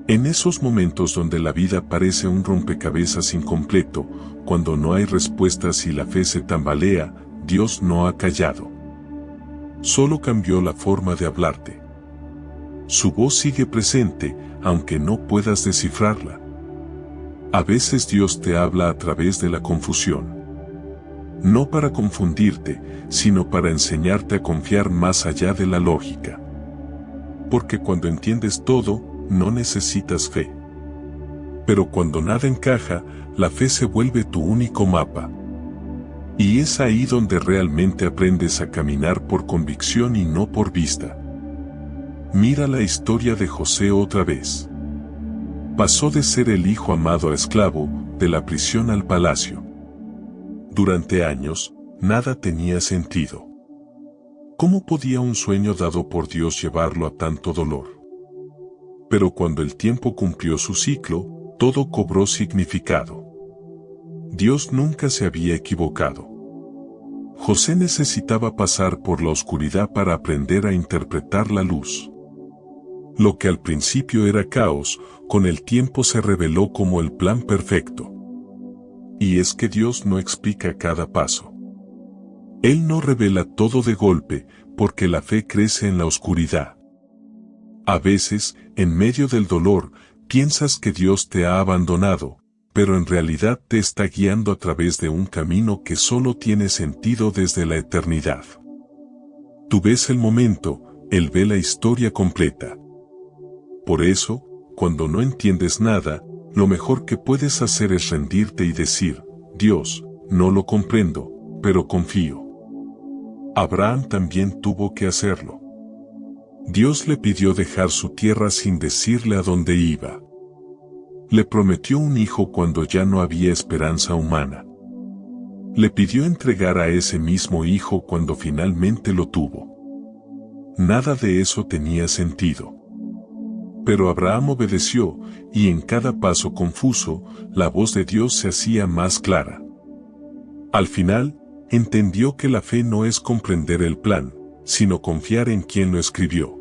En esos momentos donde la vida parece un rompecabezas incompleto, cuando no hay respuestas y la fe se tambalea, Dios no ha callado. Solo cambió la forma de hablarte. Su voz sigue presente, aunque no puedas descifrarla. A veces Dios te habla a través de la confusión. No para confundirte, sino para enseñarte a confiar más allá de la lógica. Porque cuando entiendes todo, no necesitas fe. Pero cuando nada encaja, la fe se vuelve tu único mapa. Y es ahí donde realmente aprendes a caminar por convicción y no por vista. Mira la historia de José otra vez. Pasó de ser el hijo amado a esclavo, de la prisión al palacio. Durante años, nada tenía sentido. ¿Cómo podía un sueño dado por Dios llevarlo a tanto dolor? Pero cuando el tiempo cumplió su ciclo, todo cobró significado. Dios nunca se había equivocado. José necesitaba pasar por la oscuridad para aprender a interpretar la luz. Lo que al principio era caos, con el tiempo se reveló como el plan perfecto. Y es que Dios no explica cada paso. Él no revela todo de golpe, porque la fe crece en la oscuridad. A veces, en medio del dolor, piensas que Dios te ha abandonado, pero en realidad te está guiando a través de un camino que solo tiene sentido desde la eternidad. Tú ves el momento, Él ve la historia completa. Por eso, cuando no entiendes nada, lo mejor que puedes hacer es rendirte y decir, Dios, no lo comprendo, pero confío. Abraham también tuvo que hacerlo. Dios le pidió dejar su tierra sin decirle a dónde iba. Le prometió un hijo cuando ya no había esperanza humana. Le pidió entregar a ese mismo hijo cuando finalmente lo tuvo. Nada de eso tenía sentido. Pero Abraham obedeció, y en cada paso confuso, la voz de Dios se hacía más clara. Al final, entendió que la fe no es comprender el plan, sino confiar en quien lo escribió.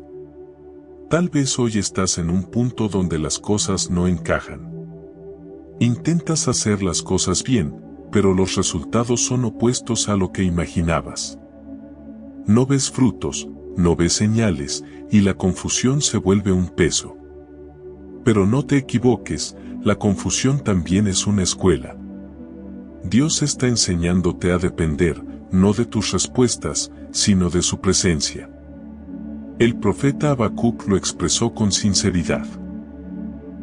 Tal vez hoy estás en un punto donde las cosas no encajan. Intentas hacer las cosas bien, pero los resultados son opuestos a lo que imaginabas. No ves frutos, no ves señales, y la confusión se vuelve un peso. Pero no te equivoques, la confusión también es una escuela. Dios está enseñándote a depender, no de tus respuestas, sino de su presencia. El profeta Habacuc lo expresó con sinceridad.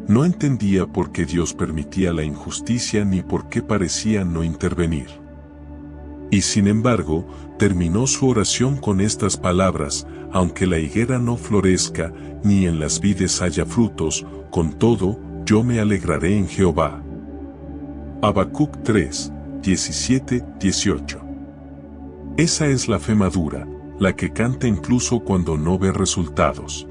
No entendía por qué Dios permitía la injusticia ni por qué parecía no intervenir. Y sin embargo, terminó su oración con estas palabras: aunque la higuera no florezca, ni en las vides haya frutos, con todo, yo me alegraré en Jehová. Habacuc 3, 17, 18. Esa es la fe madura, la que canta incluso cuando no ve resultados.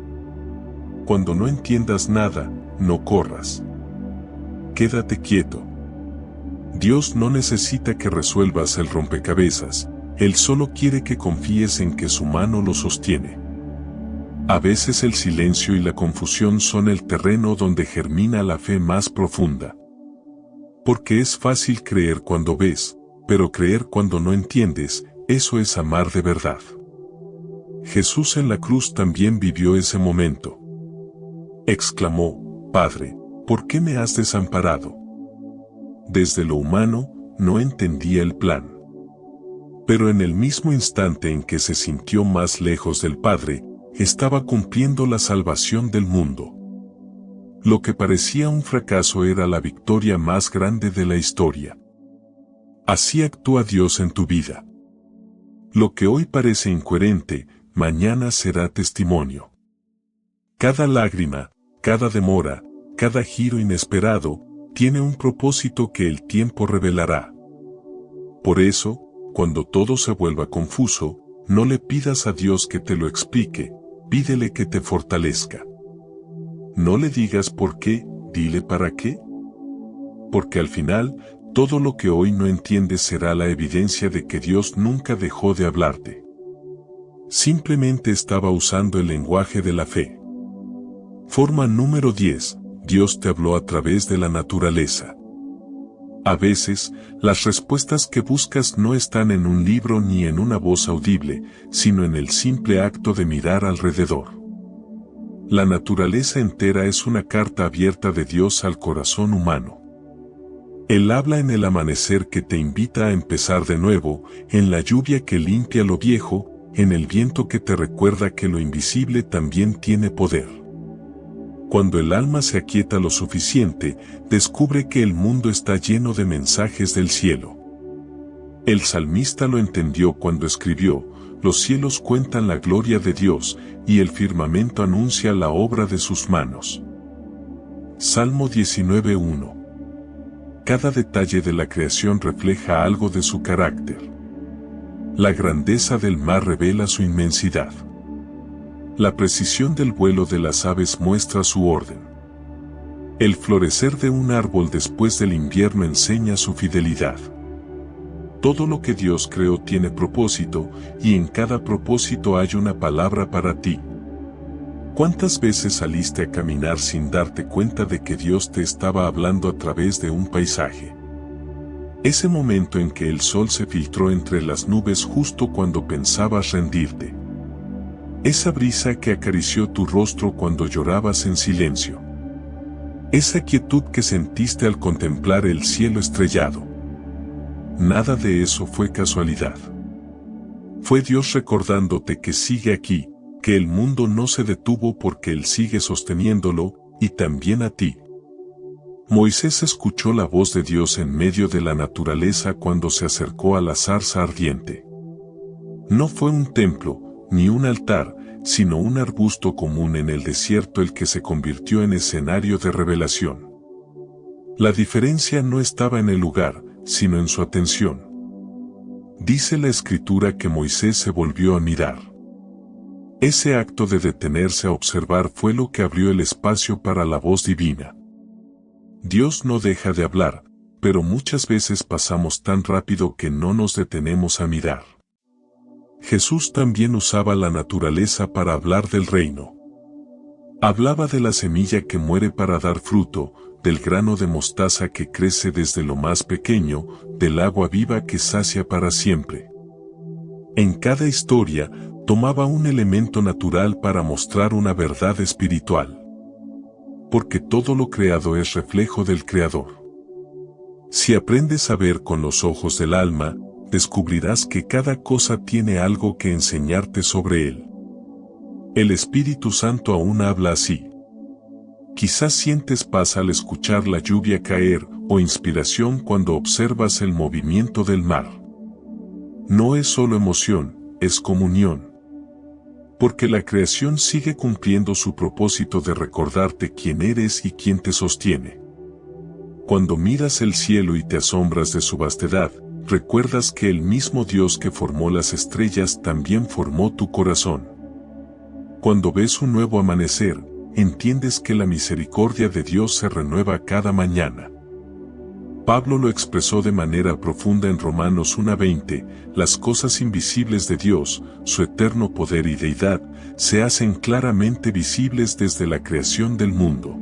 Cuando no entiendas nada, no corras. Quédate quieto. Dios no necesita que resuelvas el rompecabezas, Él solo quiere que confíes en que su mano lo sostiene. A veces el silencio y la confusión son el terreno donde germina la fe más profunda. Porque es fácil creer cuando ves, pero creer cuando no entiendes, eso es amar de verdad. Jesús en la cruz también vivió ese momento. Exclamó: Padre, ¿por qué me has desamparado? Desde lo humano, no entendía el plan. Pero en el mismo instante en que se sintió más lejos del Padre, estaba cumpliendo la salvación del mundo. Lo que parecía un fracaso era la victoria más grande de la historia. Así actúa Dios en tu vida. Lo que hoy parece incoherente, mañana será testimonio. Cada lágrima, cada demora, cada giro inesperado, tiene un propósito que el tiempo revelará. Por eso, cuando todo se vuelva confuso, no le pidas a Dios que te lo explique, pídele que te fortalezca. No le digas por qué, dile para qué. Porque al final, todo lo que hoy no entiendes será la evidencia de que Dios nunca dejó de hablarte. Simplemente estaba usando el lenguaje de la fe. Forma número 10. Dios te habló a través de la naturaleza. A veces, las respuestas que buscas no están en un libro ni en una voz audible, sino en el simple acto de mirar alrededor. La naturaleza entera es una carta abierta de Dios al corazón humano. Él habla en el amanecer que te invita a empezar de nuevo, en la lluvia que limpia lo viejo, en el viento que te recuerda que lo invisible también tiene poder. Cuando el alma se aquieta lo suficiente, descubre que el mundo está lleno de mensajes del cielo. El salmista lo entendió cuando escribió: los cielos cuentan la gloria de Dios, y el firmamento anuncia la obra de sus manos. Salmo 19:1. Cada detalle de la creación refleja algo de su carácter. La grandeza del mar revela su inmensidad. La precisión del vuelo de las aves muestra su orden. El florecer de un árbol después del invierno enseña su fidelidad. Todo lo que Dios creó tiene propósito, y en cada propósito hay una palabra para ti. ¿Cuántas veces saliste a caminar sin darte cuenta de que Dios te estaba hablando a través de un paisaje? Ese momento en que el sol se filtró entre las nubes justo cuando pensabas rendirte. Esa brisa que acarició tu rostro cuando llorabas en silencio. Esa quietud que sentiste al contemplar el cielo estrellado. Nada de eso fue casualidad. Fue Dios recordándote que sigue aquí, que el mundo no se detuvo porque Él sigue sosteniéndolo, y también a ti. Moisés escuchó la voz de Dios en medio de la naturaleza cuando se acercó a la zarza ardiente. No fue un templo, ni un altar, sino un arbusto común en el desierto el que se convirtió en escenario de revelación. La diferencia no estaba en el lugar, sino en su atención. Dice la Escritura que Moisés se volvió a mirar. Ese acto de detenerse a observar fue lo que abrió el espacio para la voz divina. Dios no deja de hablar, pero muchas veces pasamos tan rápido que no nos detenemos a mirar. Jesús también usaba la naturaleza para hablar del reino. Hablaba de la semilla que muere para dar fruto, del grano de mostaza que crece desde lo más pequeño, del agua viva que sacia para siempre. En cada historia, tomaba un elemento natural para mostrar una verdad espiritual. Porque todo lo creado es reflejo del Creador. Si aprendes a ver con los ojos del alma, descubrirás que cada cosa tiene algo que enseñarte sobre él. El Espíritu Santo aún habla así. Quizás sientes paz al escuchar la lluvia caer o inspiración cuando observas el movimiento del mar. No es solo emoción, es comunión. Porque la creación sigue cumpliendo su propósito de recordarte quién eres y quién te sostiene. Cuando miras el cielo y te asombras de su vastedad, recuerdas que el mismo Dios que formó las estrellas también formó tu corazón. Cuando ves un nuevo amanecer, entiendes que la misericordia de Dios se renueva cada mañana. Pablo lo expresó de manera profunda en Romanos 1:20, las cosas invisibles de Dios, su eterno poder y deidad, se hacen claramente visibles desde la creación del mundo.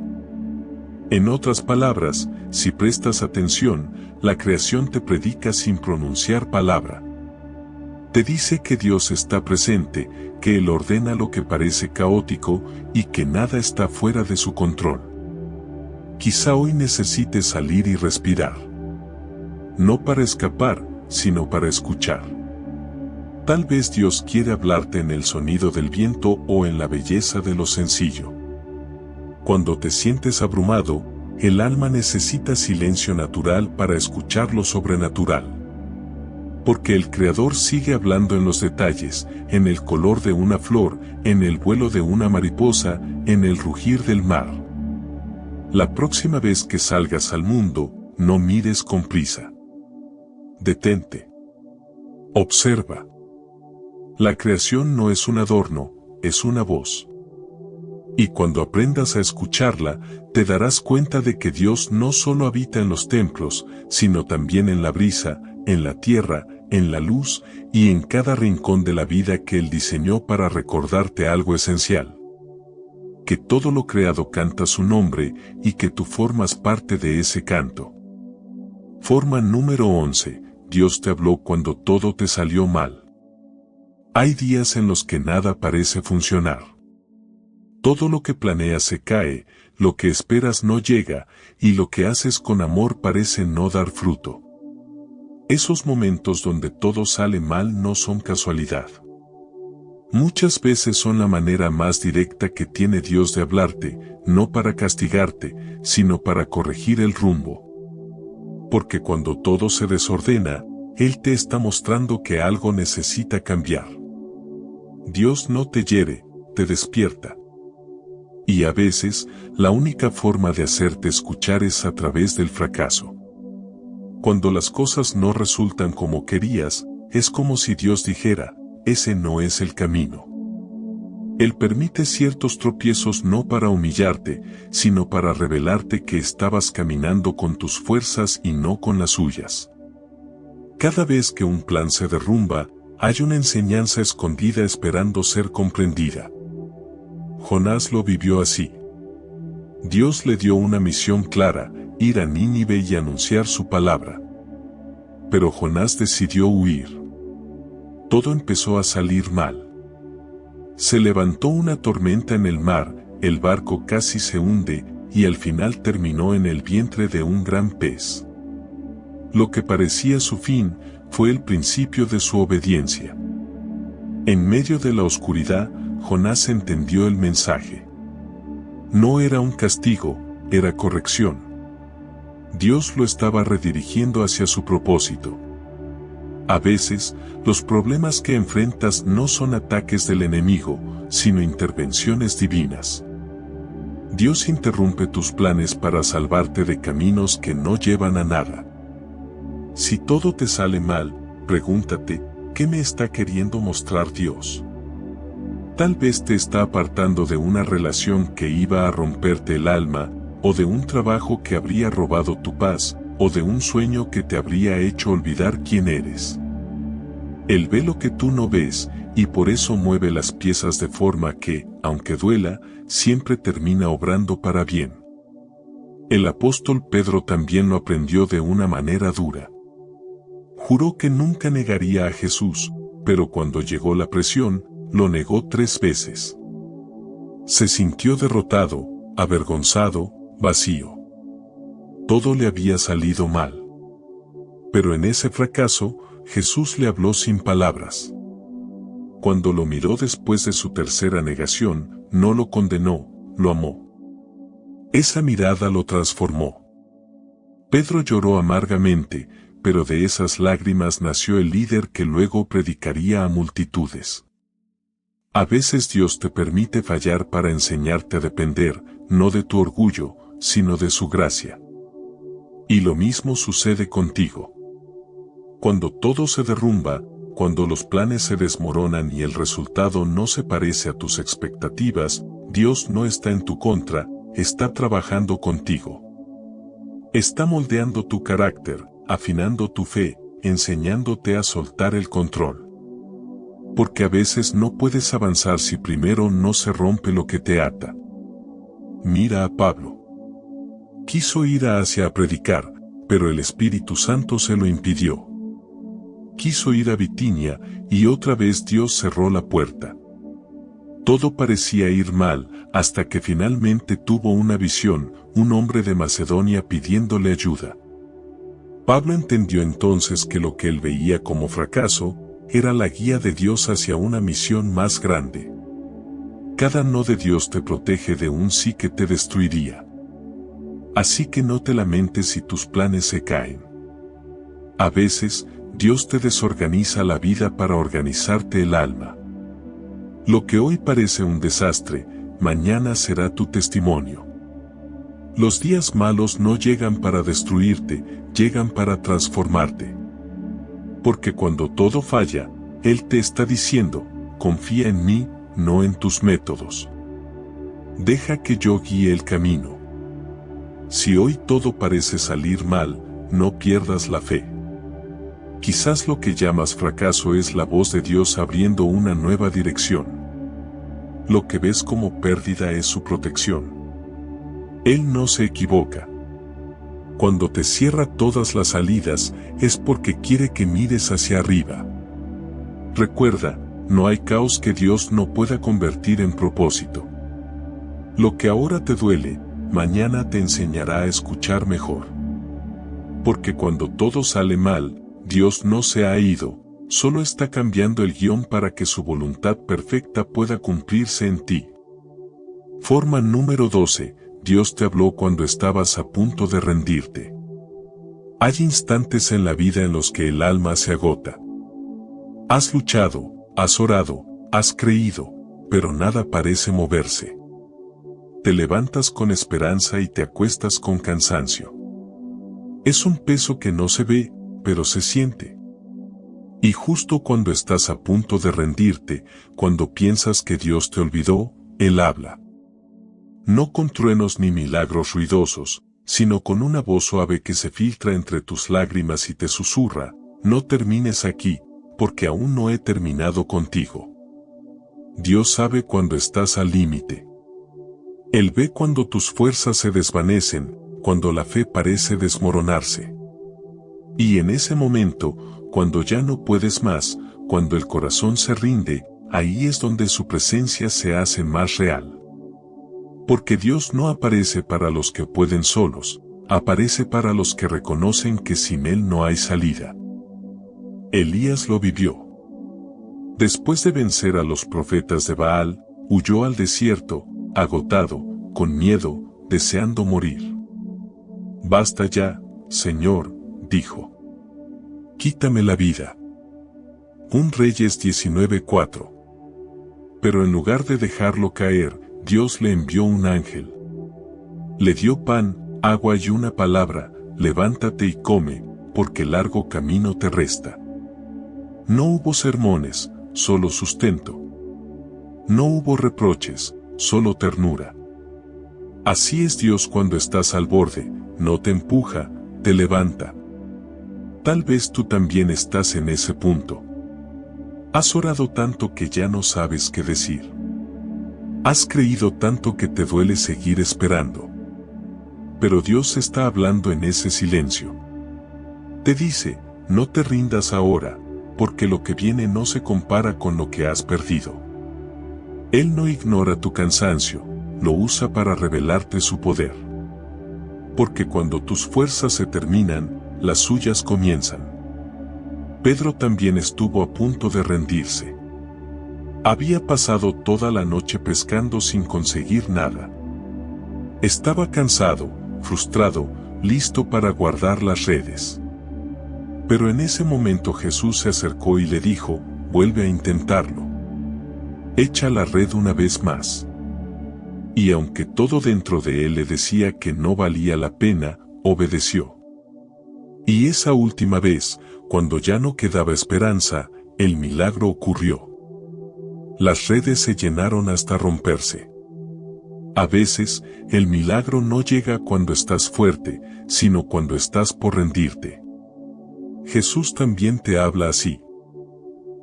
En otras palabras, si prestas atención, la creación te predica sin pronunciar palabra. Te dice que Dios está presente, que Él ordena lo que parece caótico y que nada está fuera de su control. Quizá hoy necesites salir y respirar. No para escapar, sino para escuchar. Tal vez Dios quiere hablarte en el sonido del viento o en la belleza de lo sencillo. Cuando te sientes abrumado, el alma necesita silencio natural para escuchar lo sobrenatural. Porque el Creador sigue hablando en los detalles, en el color de una flor, en el vuelo de una mariposa, en el rugir del mar. La próxima vez que salgas al mundo, no mires con prisa. Detente. Observa. La creación no es un adorno, es una voz. Y cuando aprendas a escucharla, te darás cuenta de que Dios no solo habita en los templos, sino también en la brisa, en la tierra, en la luz y en cada rincón de la vida que Él diseñó para recordarte algo esencial. Que todo lo creado canta su nombre y que tú formas parte de ese canto. Forma número 11. Dios te habló cuando todo te salió mal. Hay días en los que nada parece funcionar. Todo lo que planeas se cae, lo que esperas no llega, y lo que haces con amor parece no dar fruto. Esos momentos donde todo sale mal no son casualidad. Muchas veces son la manera más directa que tiene Dios de hablarte, no para castigarte, sino para corregir el rumbo. Porque cuando todo se desordena, Él te está mostrando que algo necesita cambiar. Dios no te hiere, te despierta. Y a veces, la única forma de hacerte escuchar es a través del fracaso. Cuando las cosas no resultan como querías, es como si Dios dijera, ese no es el camino. Él permite ciertos tropiezos no para humillarte, sino para revelarte que estabas caminando con tus fuerzas y no con las suyas. Cada vez que un plan se derrumba, hay una enseñanza escondida esperando ser comprendida. Jonás lo vivió así. Dios le dio una misión clara, ir a Nínive y anunciar su palabra. Pero Jonás decidió huir. Todo empezó a salir mal. Se levantó una tormenta en el mar, el barco casi se hunde, y al final terminó en el vientre de un gran pez. Lo que parecía su fin, fue el principio de su obediencia. En medio de la oscuridad, Jonás entendió el mensaje. No era un castigo, era corrección. Dios lo estaba redirigiendo hacia su propósito. A veces, los problemas que enfrentas no son ataques del enemigo, sino intervenciones divinas. Dios interrumpe tus planes para salvarte de caminos que no llevan a nada. Si todo te sale mal, pregúntate, ¿qué me está queriendo mostrar Dios? Tal vez te está apartando de una relación que iba a romperte el alma, o de un trabajo que habría robado tu paz, o de un sueño que te habría hecho olvidar quién eres. Él ve lo que tú no ves, y por eso mueve las piezas de forma que, aunque duela, siempre termina obrando para bien. El apóstol Pedro también lo aprendió de una manera dura. Juró que nunca negaría a Jesús, pero cuando llegó la presión, lo negó 3 veces. Se sintió derrotado, avergonzado, vacío. Todo le había salido mal. Pero en ese fracaso, Jesús le habló sin palabras. Cuando lo miró después de su tercera negación, no lo condenó, lo amó. Esa mirada lo transformó. Pedro lloró amargamente, pero de esas lágrimas nació el líder que luego predicaría a multitudes. A veces Dios te permite fallar para enseñarte a depender, no de tu orgullo, sino de su gracia. Y lo mismo sucede contigo. Cuando todo se derrumba, cuando los planes se desmoronan y el resultado no se parece a tus expectativas, Dios no está en tu contra, está trabajando contigo. Está moldeando tu carácter, afinando tu fe, enseñándote a soltar el control. Porque a veces no puedes avanzar si primero no se rompe lo que te ata. Mira a Pablo. Quiso ir a Asia a predicar, pero el Espíritu Santo se lo impidió. Quiso ir a Bitinia, y otra vez Dios cerró la puerta. Todo parecía ir mal, hasta que finalmente tuvo una visión, un hombre de Macedonia pidiéndole ayuda. Pablo entendió entonces que lo que él veía como fracaso, era la guía de Dios hacia una misión más grande. Cada no de Dios te protege de un sí que te destruiría. Así que no te lamentes si tus planes se caen. A veces, Dios te desorganiza la vida para organizarte el alma. Lo que hoy parece un desastre, mañana será tu testimonio. Los días malos no llegan para destruirte, llegan para transformarte. Porque cuando todo falla, Él te está diciendo, confía en mí, no en tus métodos. Deja que yo guíe el camino. Si hoy todo parece salir mal, no pierdas la fe. Quizás lo que llamas fracaso es la voz de Dios abriendo una nueva dirección. Lo que ves como pérdida es su protección. Él no se equivoca. Cuando te cierra todas las salidas, es porque quiere que mires hacia arriba. Recuerda, no hay caos que Dios no pueda convertir en propósito. Lo que ahora te duele, mañana te enseñará a escuchar mejor. Porque cuando todo sale mal, Dios no se ha ido, solo está cambiando el guión para que su voluntad perfecta pueda cumplirse en ti. Forma número 12. Dios te habló cuando estabas a punto de rendirte. Hay instantes en la vida en los que el alma se agota. Has luchado, has orado, has creído, pero nada parece moverse. Te levantas con esperanza y te acuestas con cansancio. Es un peso que no se ve, pero se siente. Y justo cuando estás a punto de rendirte, cuando piensas que Dios te olvidó, Él habla. No con truenos ni milagros ruidosos, sino con una voz suave que se filtra entre tus lágrimas y te susurra, no termines aquí, porque aún no he terminado contigo. Dios sabe cuando estás al límite. Él ve cuando tus fuerzas se desvanecen, cuando la fe parece desmoronarse. Y en ese momento, cuando ya no puedes más, cuando el corazón se rinde, ahí es donde su presencia se hace más real. Porque Dios no aparece para los que pueden solos, aparece para los que reconocen que sin Él no hay salida. Elías lo vivió. Después de vencer a los profetas de Baal, huyó al desierto, agotado, con miedo, deseando morir. Basta ya, Señor, dijo. Quítame la vida. 1 Reyes 19:4. Pero en lugar de dejarlo caer, Dios le envió un ángel. Le dio pan, agua y una palabra, levántate y come, porque largo camino te resta. No hubo sermones, solo sustento. No hubo reproches, solo ternura. Así es Dios cuando estás al borde, no te empuja, te levanta. Tal vez tú también estás en ese punto. Has orado tanto que ya no sabes qué decir. Has creído tanto que te duele seguir esperando. Pero Dios está hablando en ese silencio. Te dice, no te rindas ahora, porque lo que viene no se compara con lo que has perdido. Él no ignora tu cansancio, lo usa para revelarte su poder. Porque cuando tus fuerzas se terminan, las suyas comienzan. Pedro también estuvo a punto de rendirse. Había pasado toda la noche pescando sin conseguir nada. Estaba cansado, frustrado, listo para guardar las redes. Pero en ese momento Jesús se acercó y le dijo, vuelve a intentarlo. Echa la red una vez más. Y aunque todo dentro de él le decía que no valía la pena, obedeció. Y esa última vez, cuando ya no quedaba esperanza, el milagro ocurrió. Las redes se llenaron hasta romperse. A veces, el milagro no llega cuando estás fuerte, sino cuando estás por rendirte. Jesús también te habla así.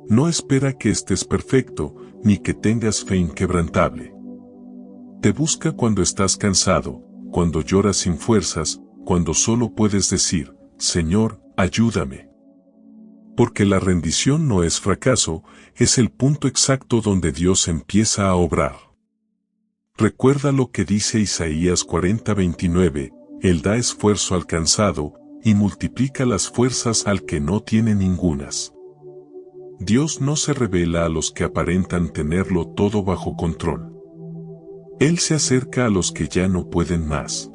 No espera que estés perfecto, ni que tengas fe inquebrantable. Te busca cuando estás cansado, cuando lloras sin fuerzas, cuando solo puedes decir, Señor, ayúdame. Porque la rendición no es fracaso, es el punto exacto donde Dios empieza a obrar. Recuerda lo que dice Isaías 40:29, Él da esfuerzo al cansado, y multiplica las fuerzas al que no tiene ningunas. Dios no se revela a los que aparentan tenerlo todo bajo control. Él se acerca a los que ya no pueden más.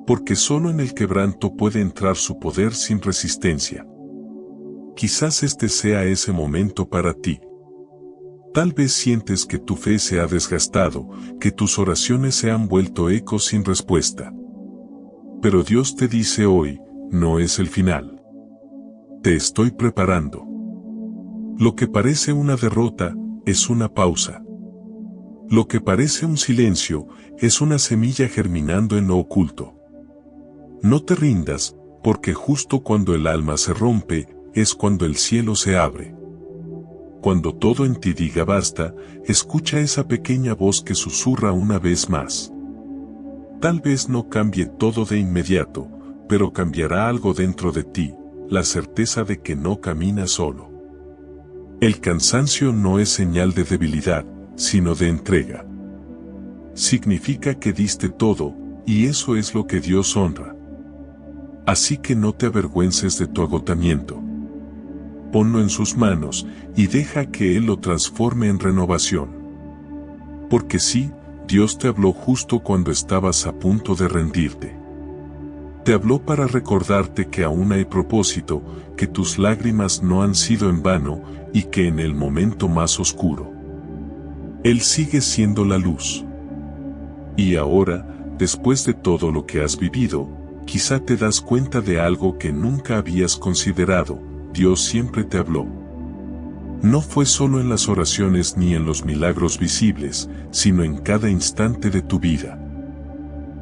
Porque solo en el quebranto puede entrar su poder sin resistencia. Quizás este sea ese momento para ti. Tal vez sientes que tu fe se ha desgastado, que tus oraciones se han vuelto ecos sin respuesta. Pero Dios te dice hoy, no es el final. Te estoy preparando. Lo que parece una derrota, es una pausa. Lo que parece un silencio, es una semilla germinando en lo oculto. No te rindas, porque justo cuando el alma se rompe, es cuando el cielo se abre. Cuando todo en ti diga basta, escucha esa pequeña voz que susurra una vez más. Tal vez no cambie todo de inmediato, pero cambiará algo dentro de ti, la certeza de que no caminas solo. El cansancio no es señal de debilidad, sino de entrega. Significa que diste todo, y eso es lo que Dios honra. Así que no te avergüences de tu agotamiento. Ponlo en sus manos, y deja que Él lo transforme en renovación. Porque sí, Dios te habló justo cuando estabas a punto de rendirte. Te habló para recordarte que aún hay propósito, que tus lágrimas no han sido en vano, y que en el momento más oscuro, Él sigue siendo la luz. Y ahora, después de todo lo que has vivido, quizá te das cuenta de algo que nunca habías considerado, Dios siempre te habló. No fue solo en las oraciones ni en los milagros visibles, sino en cada instante de tu vida.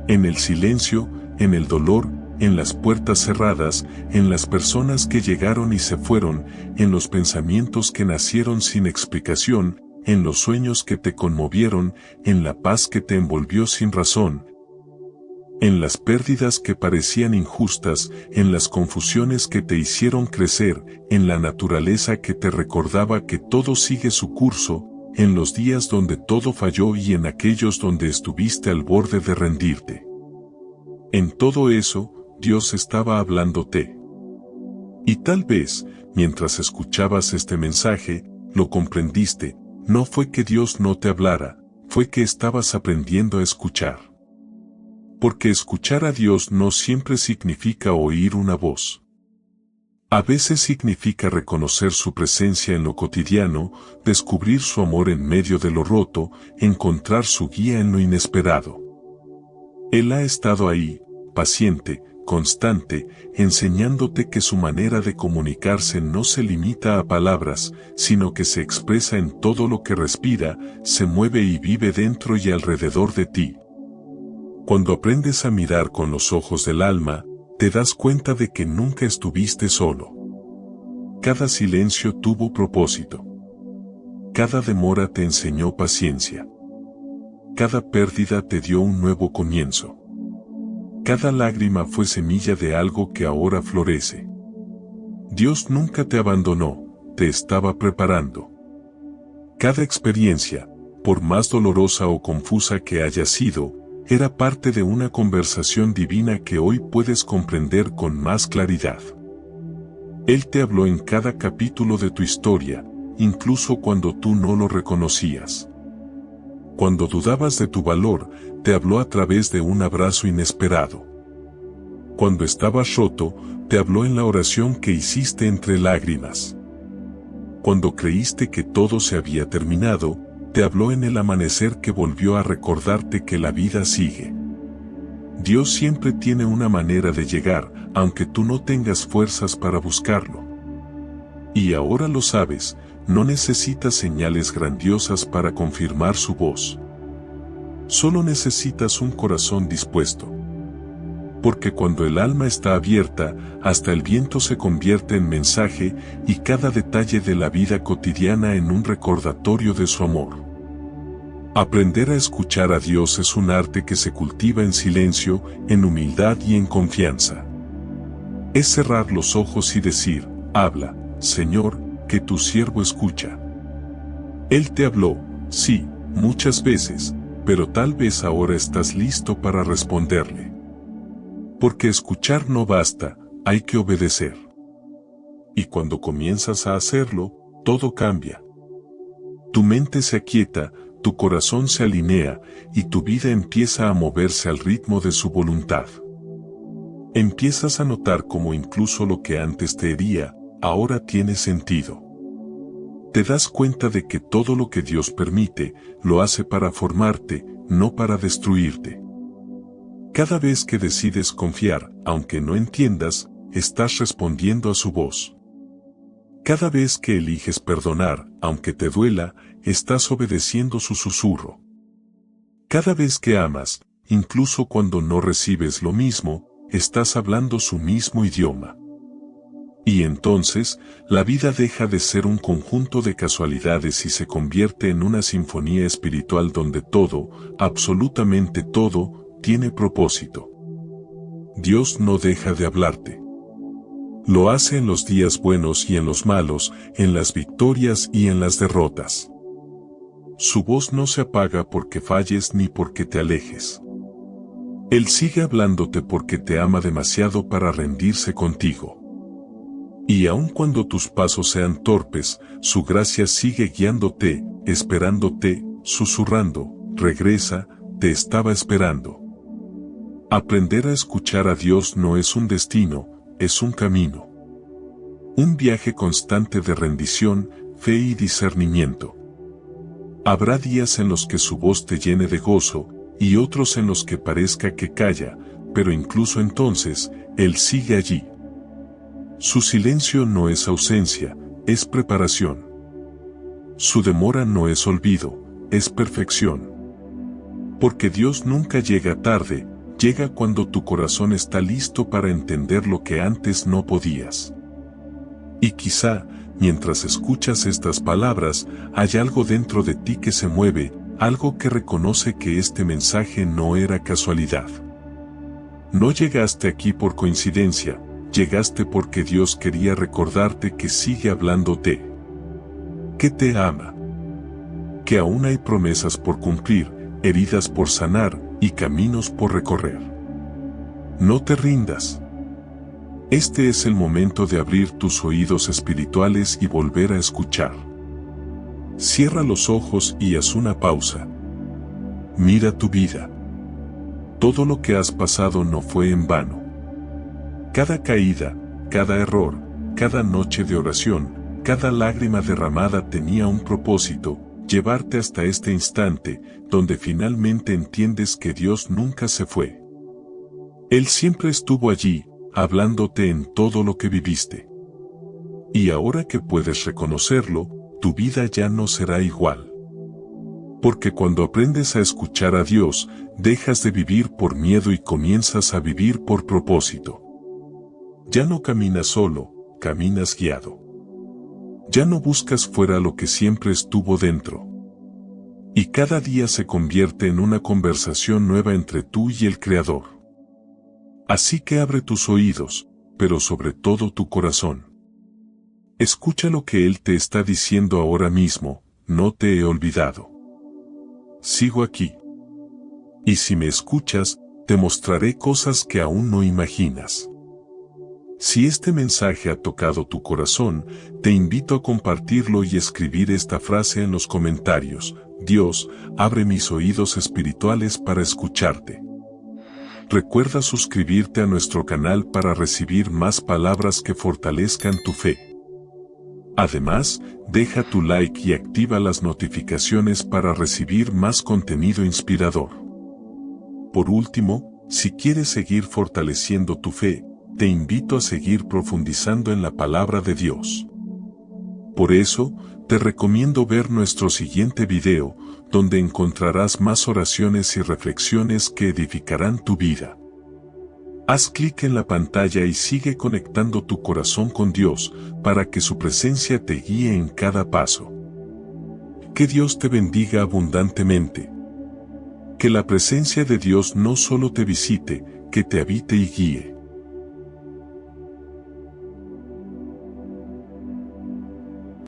En el silencio, en el dolor, en las puertas cerradas, en las personas que llegaron y se fueron, en los pensamientos que nacieron sin explicación, en los sueños que te conmovieron, en la paz que te envolvió sin razón, en las pérdidas que parecían injustas, en las confusiones que te hicieron crecer, en la naturaleza que te recordaba que todo sigue su curso, en los días donde todo falló y en aquellos donde estuviste al borde de rendirte. En todo eso, Dios estaba hablándote. Y tal vez, mientras escuchabas este mensaje, lo comprendiste, no fue que Dios no te hablara, fue que estabas aprendiendo a escuchar. Porque escuchar a Dios no siempre significa oír una voz. A veces significa reconocer su presencia en lo cotidiano, descubrir su amor en medio de lo roto, encontrar su guía en lo inesperado. Él ha estado ahí, paciente, constante, enseñándote que su manera de comunicarse no se limita a palabras, sino que se expresa en todo lo que respira, se mueve y vive dentro y alrededor de ti. Cuando aprendes a mirar con los ojos del alma, te das cuenta de que nunca estuviste solo. Cada silencio tuvo propósito. Cada demora te enseñó paciencia. Cada pérdida te dio un nuevo comienzo. Cada lágrima fue semilla de algo que ahora florece. Dios nunca te abandonó, te estaba preparando. Cada experiencia, por más dolorosa o confusa que haya sido, era parte de una conversación divina que hoy puedes comprender con más claridad. Él te habló en cada capítulo de tu historia, incluso cuando tú no lo reconocías. Cuando dudabas de tu valor, te habló a través de un abrazo inesperado. Cuando estabas roto, te habló en la oración que hiciste entre lágrimas. Cuando creíste que todo se había terminado, te habló en el amanecer que volvió a recordarte que la vida sigue. Dios siempre tiene una manera de llegar, aunque tú no tengas fuerzas para buscarlo. Y ahora lo sabes, no necesitas señales grandiosas para confirmar su voz. Solo necesitas un corazón dispuesto. Porque cuando el alma está abierta, hasta el viento se convierte en mensaje y cada detalle de la vida cotidiana en un recordatorio de su amor. Aprender a escuchar a Dios es un arte que se cultiva en silencio, en humildad y en confianza. Es cerrar los ojos y decir, habla, Señor, que tu siervo escucha. Él te habló, sí, muchas veces, pero tal vez ahora estás listo para responderle. Porque escuchar no basta, hay que obedecer. Y cuando comienzas a hacerlo, todo cambia. Tu mente se aquieta, tu corazón se alinea, y tu vida empieza a moverse al ritmo de su voluntad. Empiezas a notar cómo incluso lo que antes te hería, ahora tiene sentido. Te das cuenta de que todo lo que Dios permite, lo hace para formarte, no para destruirte. Cada vez que decides confiar, aunque no entiendas, estás respondiendo a su voz. Cada vez que eliges perdonar, aunque te duela, estás obedeciendo su susurro. Cada vez que amas, incluso cuando no recibes lo mismo, estás hablando su mismo idioma. Y entonces, la vida deja de ser un conjunto de casualidades y se convierte en una sinfonía espiritual donde todo, absolutamente todo, tiene propósito. Dios no deja de hablarte. Lo hace en los días buenos y en los malos, en las victorias y en las derrotas. Su voz no se apaga porque falles ni porque te alejes. Él sigue hablándote porque te ama demasiado para rendirse contigo. Y aun cuando tus pasos sean torpes, su gracia sigue guiándote, esperándote, susurrando, regresa, te estaba esperando. Aprender a escuchar a Dios no es un destino, es un camino. Un viaje constante de rendición, fe y discernimiento. Habrá días en los que su voz te llene de gozo, y otros en los que parezca que calla, pero incluso entonces, Él sigue allí. Su silencio no es ausencia, es preparación. Su demora no es olvido, es perfección. Porque Dios nunca llega tarde, llega cuando tu corazón está listo para entender lo que antes no podías. Y quizá, mientras escuchas estas palabras, hay algo dentro de ti que se mueve, algo que reconoce que este mensaje no era casualidad. No llegaste aquí por coincidencia, llegaste porque Dios quería recordarte que sigue hablándote. Que te ama. Que aún hay promesas por cumplir, heridas por sanar y caminos por recorrer. No te rindas. Este es el momento de abrir tus oídos espirituales y volver a escuchar. Cierra los ojos y haz una pausa. Mira tu vida. Todo lo que has pasado no fue en vano. Cada caída, cada error, cada noche de oración, cada lágrima derramada tenía un propósito, llevarte hasta este instante, donde finalmente entiendes que Dios nunca se fue. Él siempre estuvo allí, hablándote en todo lo que viviste. Y ahora que puedes reconocerlo, tu vida ya no será igual. Porque cuando aprendes a escuchar a Dios, dejas de vivir por miedo y comienzas a vivir por propósito. Ya no caminas solo, caminas guiado. Ya no buscas fuera lo que siempre estuvo dentro. Y cada día se convierte en una conversación nueva entre tú y el Creador. Así que abre tus oídos, pero sobre todo tu corazón. Escucha lo que Él te está diciendo ahora mismo: no te he olvidado. Sigo aquí. Y si me escuchas, te mostraré cosas que aún no imaginas. Si este mensaje ha tocado tu corazón, te invito a compartirlo y escribir esta frase en los comentarios: Dios, abre mis oídos espirituales para escucharte. Recuerda suscribirte a nuestro canal para recibir más palabras que fortalezcan tu fe. Además, deja tu like y activa las notificaciones para recibir más contenido inspirador. Por último, si quieres seguir fortaleciendo tu fe, te invito a seguir profundizando en la palabra de Dios. Por eso, te recomiendo ver nuestro siguiente video, donde encontrarás más oraciones y reflexiones que edificarán tu vida. Haz clic en la pantalla y sigue conectando tu corazón con Dios, para que su presencia te guíe en cada paso. Que Dios te bendiga abundantemente. Que la presencia de Dios no solo te visite, que te habite y guíe.